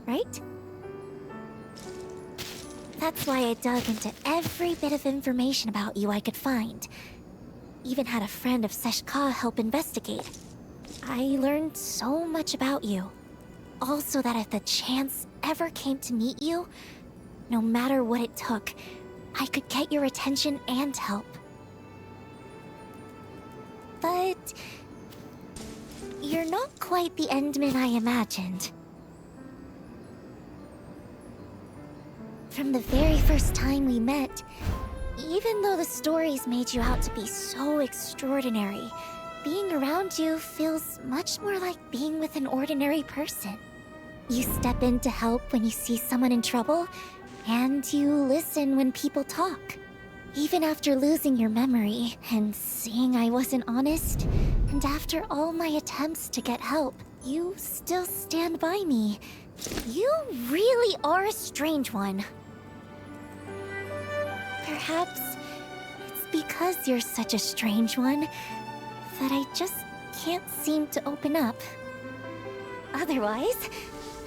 right? That's why I dug into every bit of information about you I could find. Even had a friend of Seshka help investigate. I learned so much about you. Also that if the chance ever came to meet you, no matter what it took, I could get your attention and help. But you're not quite the Endman I imagined. From the very first time we met, even though the stories made you out to be so extraordinary, being around you feels much more like being with an ordinary person. You step in to help when you see someone in trouble, and you listen when people talk. Even after losing your memory, and seeing I wasn't honest, and after all my attempts to get help, you still stand by me. You really are a strange one. Perhaps it's because you're such a strange one that I just can't seem to open up. Otherwise,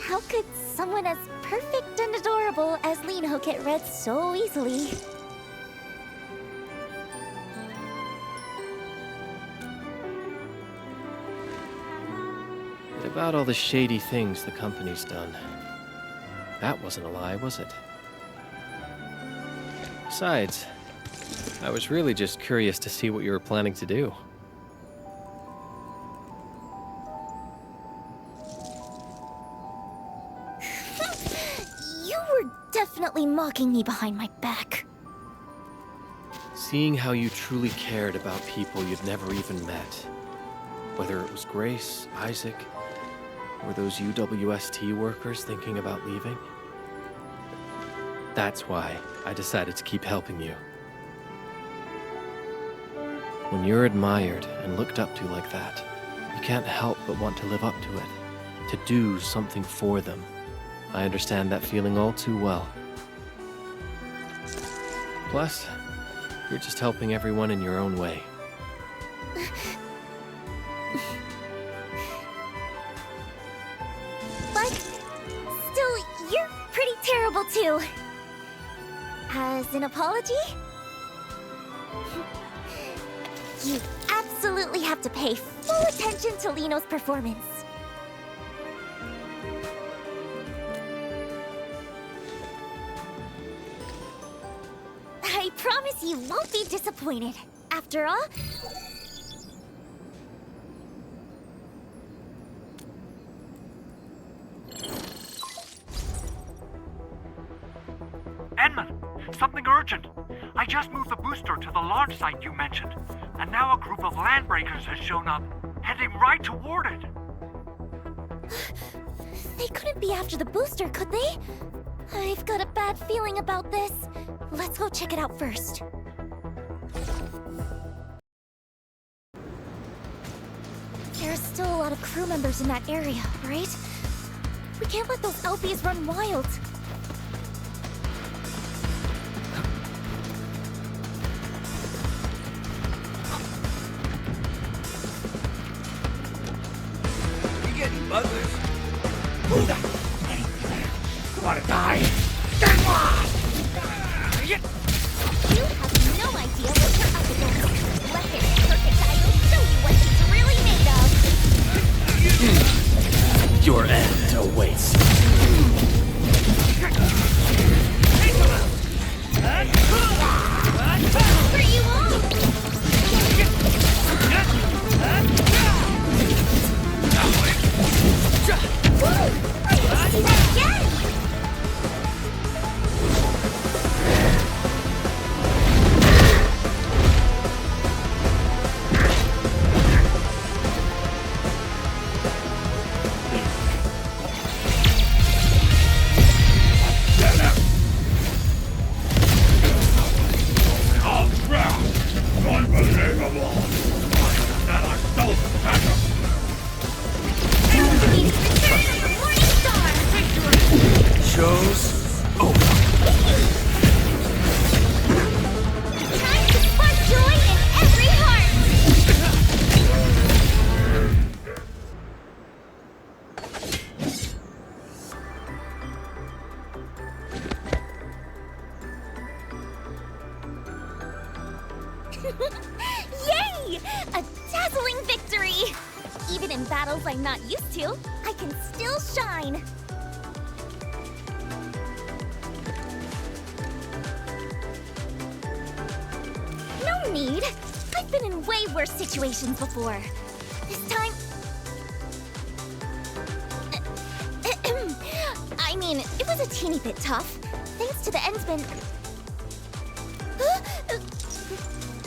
how could someone as perfect and adorable as Liino get read so easily? What about all the shady things the company's done? That wasn't a lie, was it? Besides, I was really just curious to see what you were planning to do. You were definitely mocking me behind my back. Seeing how you truly cared about people you'd never even met. Whether it was Grace, Isaac, or those UWST workers thinking about leaving. That's why I decided to keep helping you. When you're admired and looked up to like that, you can't help but want to live up to it, to do something for them. I understand that feeling all too well. Plus, you're just helping everyone in your own way. But still, you're pretty terrible too. As an apology? You absolutely have to pay full attention to Liino's performance. I promise you won't be disappointed. After all... Edmund, something urgent. I just moved the booster to the launch site you mentioned, and now a group of landbreakers has shown up, heading right toward it. They couldn't be after the booster, could they? I've got a bad feeling about this. Let's go check it out first. There's still a lot of crew members in that area, right? We can't let those LPs run wild. You getting buzzers? Who's that? You wanna die? Get lost! You have no idea what you're up against. Let this perfect idol show you what she's really made of. Your end awaits. Yay! A dazzling victory! Even in battles I'm not used to, I can still shine. No need. I've been in way worse situations before. This time... I mean, it was a teeny bit tough. Thanks to the Endsman...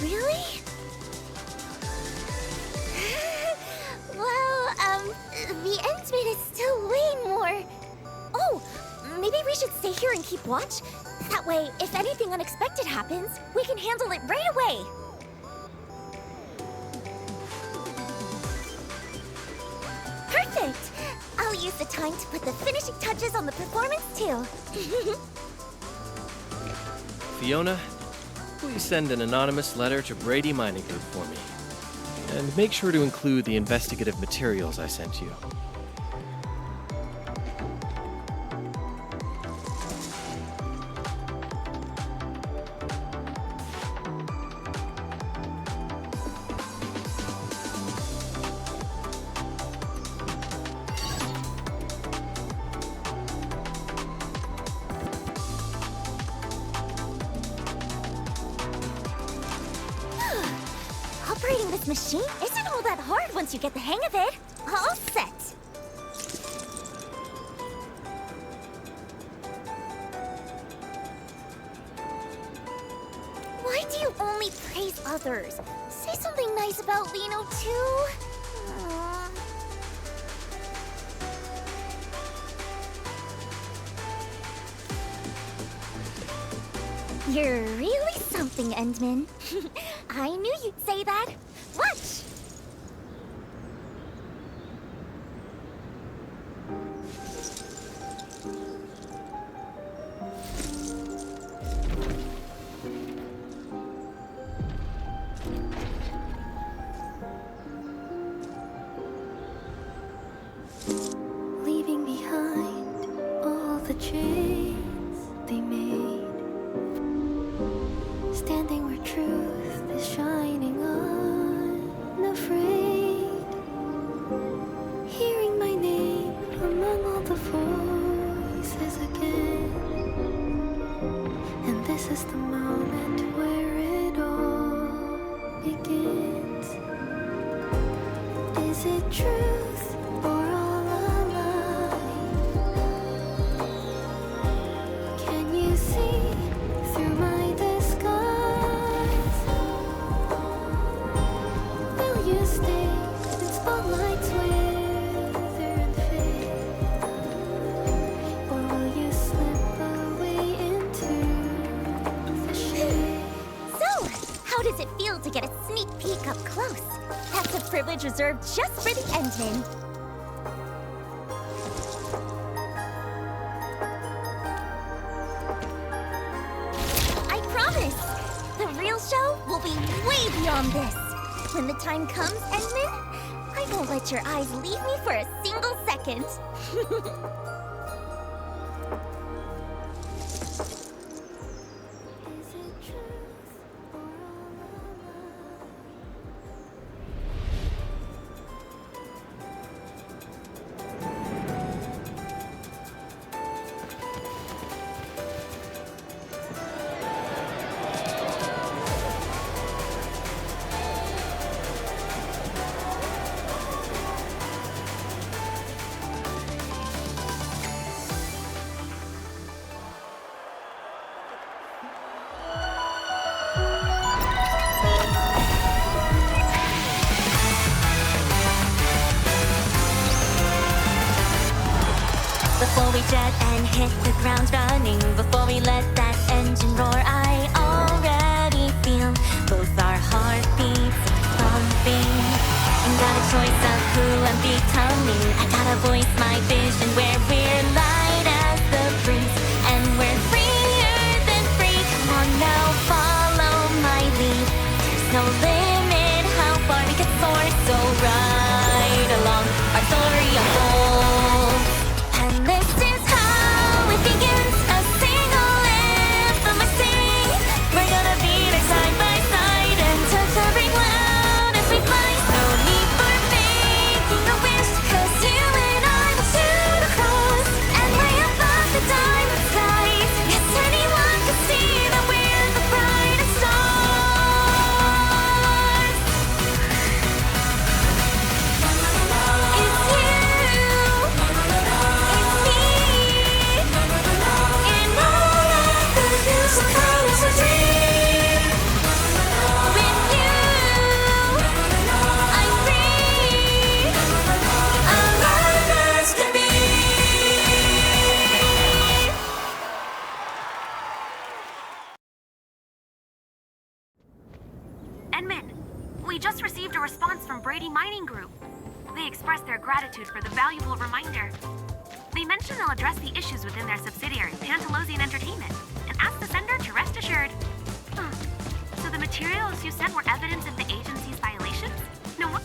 Really? Well, the Endsman is still way more... Oh, maybe we should stay here and keep watch? That way, if anything unexpected happens, we can handle it right away. Perfect! I'll use the time to put the finishing touches on the performance, too. Fiona, please send an anonymous letter to Brady Mining Group for me. And make sure to include the investigative materials I sent you. Operating this machine isn't all that hard once you get the hang of it. All set. Why do you only praise others? Say something nice about Liino, too. Aww. You're really something, Endman. I knew you'd say that. Watch! Leaving behind all the chains they made. Standing where truth is shining unafraid. Hearing my name among all the voices again. And this is the moment where it all begins. Is it truth or all a lie? Can you see through my disguise? Will you stay when spotlights wither and fade? Or will you slip away into the shade? So, how does it feel to get a sneak peek up close? That's a privilege reserved just for the Endman. I promise! The real show will be way beyond this. When the time comes, Endman, I won't let your eyes leave me for a single second. Before we jet and hit the ground running, before we let that engine roar, I already feel both our heartbeats pumping. Ain't got a choice of who I'm becoming. I gotta voice my vision where we're light as the breeze, and we're freer than free. Come on now, follow my lead. There's no limit how far we can soar, so ride along our story unfolds. And this is how it begins, a single anthem I sing. We're gonna be there side by side and Enman, we just received a response from Brady Mining Group. They expressed their gratitude for the valuable reminder. They mentioned they'll address the issues within their subsidiary, Pantalosian Entertainment, and asked the sender to rest assured. So the materials you sent were evidence of the agency's violations? No one...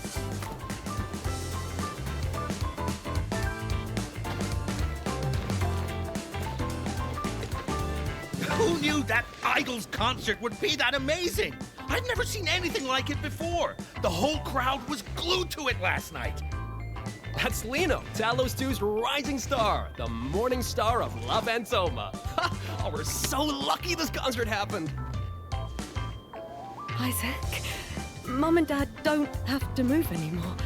Who knew that Idol's concert would be that amazing? I've never seen anything like it before. The whole crowd was glued to it last night. That's Liino, Talos 2's rising star, the morning star of La Fantoma. Oh, we're so lucky this concert happened. Isaac, Mom and Dad don't have to move anymore.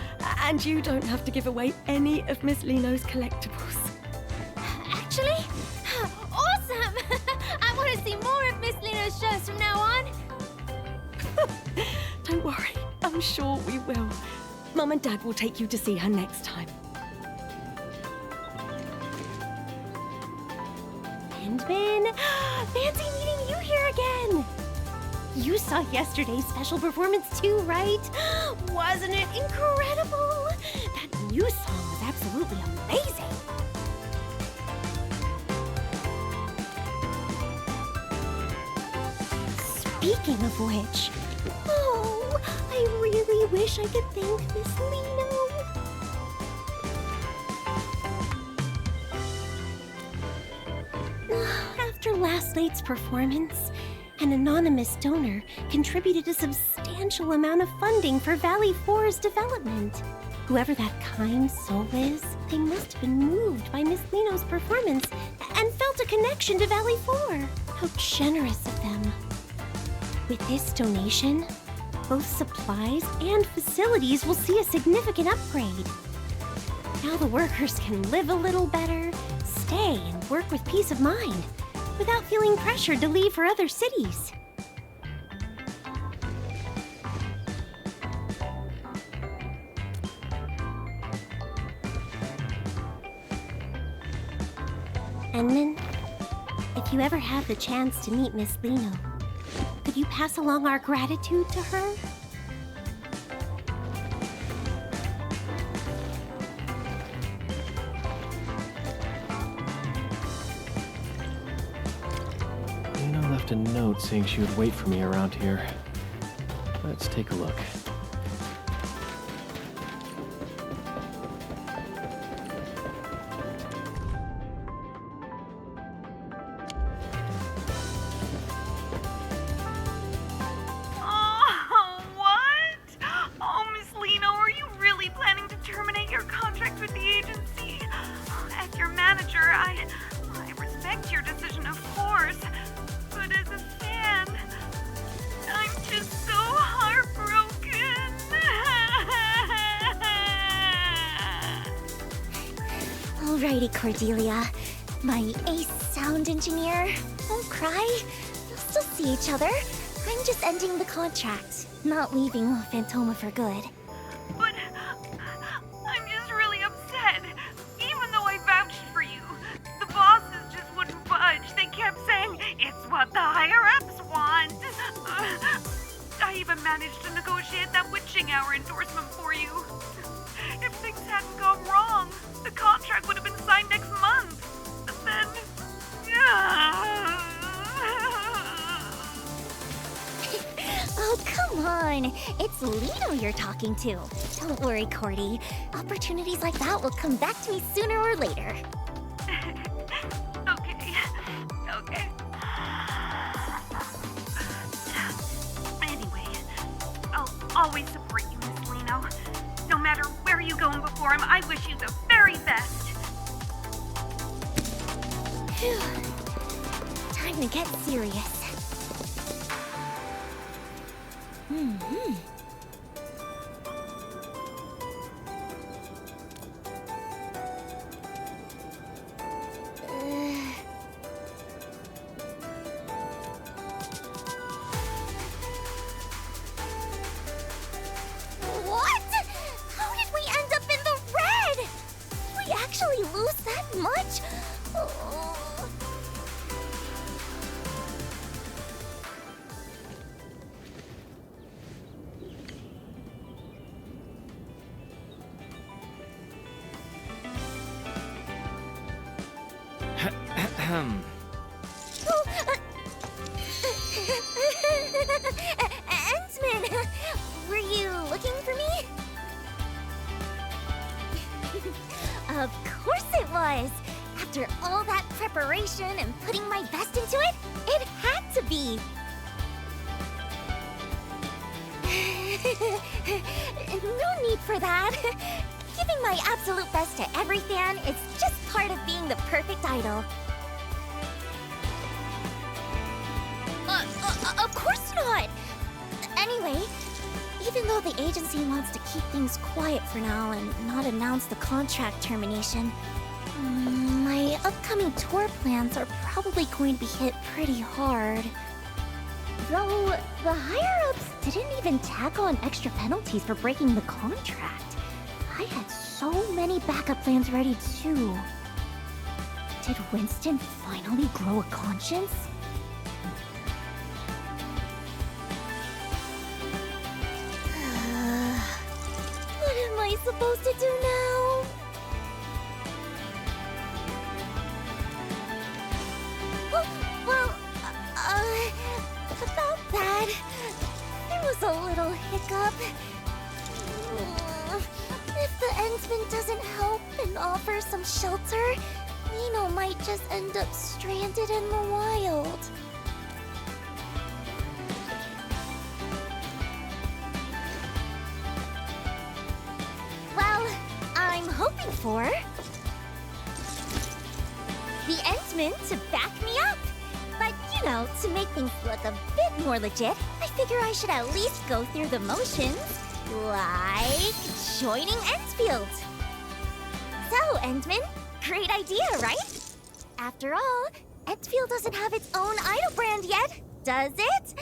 And you don't have to give away any of Miss Liino's collectibles. Actually, awesome! I want to see more of Miss Liino's shows from now on. Don't worry, I'm sure we will. Mom and Dad will take you to see her next time. Endman, fancy meeting you here again. You saw yesterday's special performance too, right? Wasn't it incredible? That new song was absolutely amazing. Speaking of which, oh, I really wish I could thank Miss Liino. After last night's performance, an anonymous donor contributed a substantial amount of funding for Valley 4's development. Whoever that kind soul is, they must have been moved by Miss Liino's performance and felt a connection to Valley 4. How generous of them. With this donation, both supplies and facilities will see a significant upgrade. Now the workers can live a little better, stay and work with peace of mind, without feeling pressured to leave for other cities. Endman, if you ever have the chance to meet Miss Liino, could you pass along our gratitude to her? Liino left a note saying she would wait for me around here. Let's take a look. Alrighty, Cordelia. My ace sound engineer. Don't cry. We'll still see each other. I'm just ending the contract, not leaving La Fantoma for good. But I'm just really upset. Even though I vouched for you, the bosses just wouldn't budge. They kept saying, it's what the higher-ups want. I even managed to negotiate that witching hour endorsement for you. If things hadn't gone wrong, the contract would have been signed next month. But then... Oh, come on. It's Liino you're talking to. Don't worry, Cordy. Opportunities like that will come back to me sooner or later. Okay. Anyway, I'll always support you, Miss Liino. No matter where you go and perform, I wish you the very best. Phew. Time to get serious. What? How did we end up in the red? Did we actually lose that much? Oh. Endsman, were you looking for me? Of course it was! After all that preparation and putting my best into it, it had to be! No need for that. Giving my absolute best to every fan is just part of being the perfect idol. Of course not! Anyway, even though the agency wants to keep things quiet for now and not announce the contract termination, my upcoming tour plans are probably going to be hit pretty hard. Though, the higher-ups didn't even tack on extra penalties for breaking the contract. I had so many backup plans ready too. Did Winston finally grow a conscience? What am I supposed to do now? Well, about that, there was a little hiccup. If the Endsman doesn't help and offer some shelter, Liino might just end up stranded in the wild. Well, I'm hoping for the Endsman to back me up. But, you know, to make things look a bit more legit, I figure I should at least go through the motions, like joining Endfield. So, Endman, great idea, right? After all, Endfield doesn't have its own idol brand yet, does it?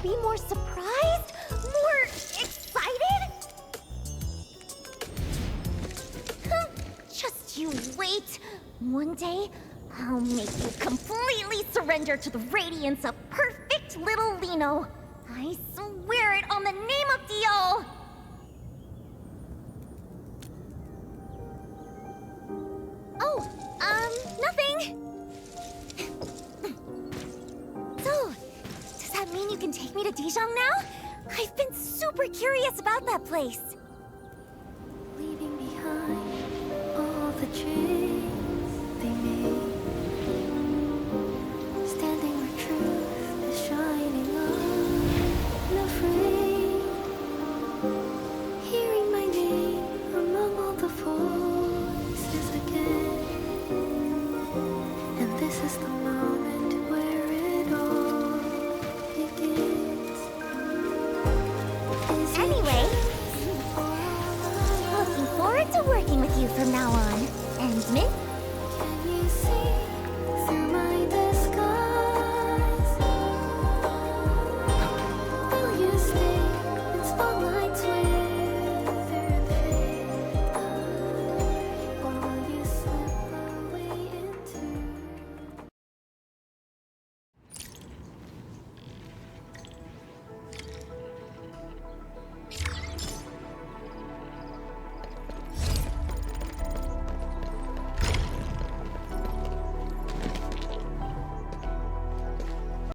Be more surprised? More excited? Just you wait. One day, I'll make you completely surrender to the radiance of perfect little Liino. I swear it on the name of Dio! Oh, nothing. So, does that mean you can take me to Dijon now? I've been super curious about that place. Leaving behind all the chains they made, standing where truth is shining unafraid, hearing my name among all the voices again, and this is the moment where it all begins. Anyway, looking forward to working with you from now on, Endman. Can you see?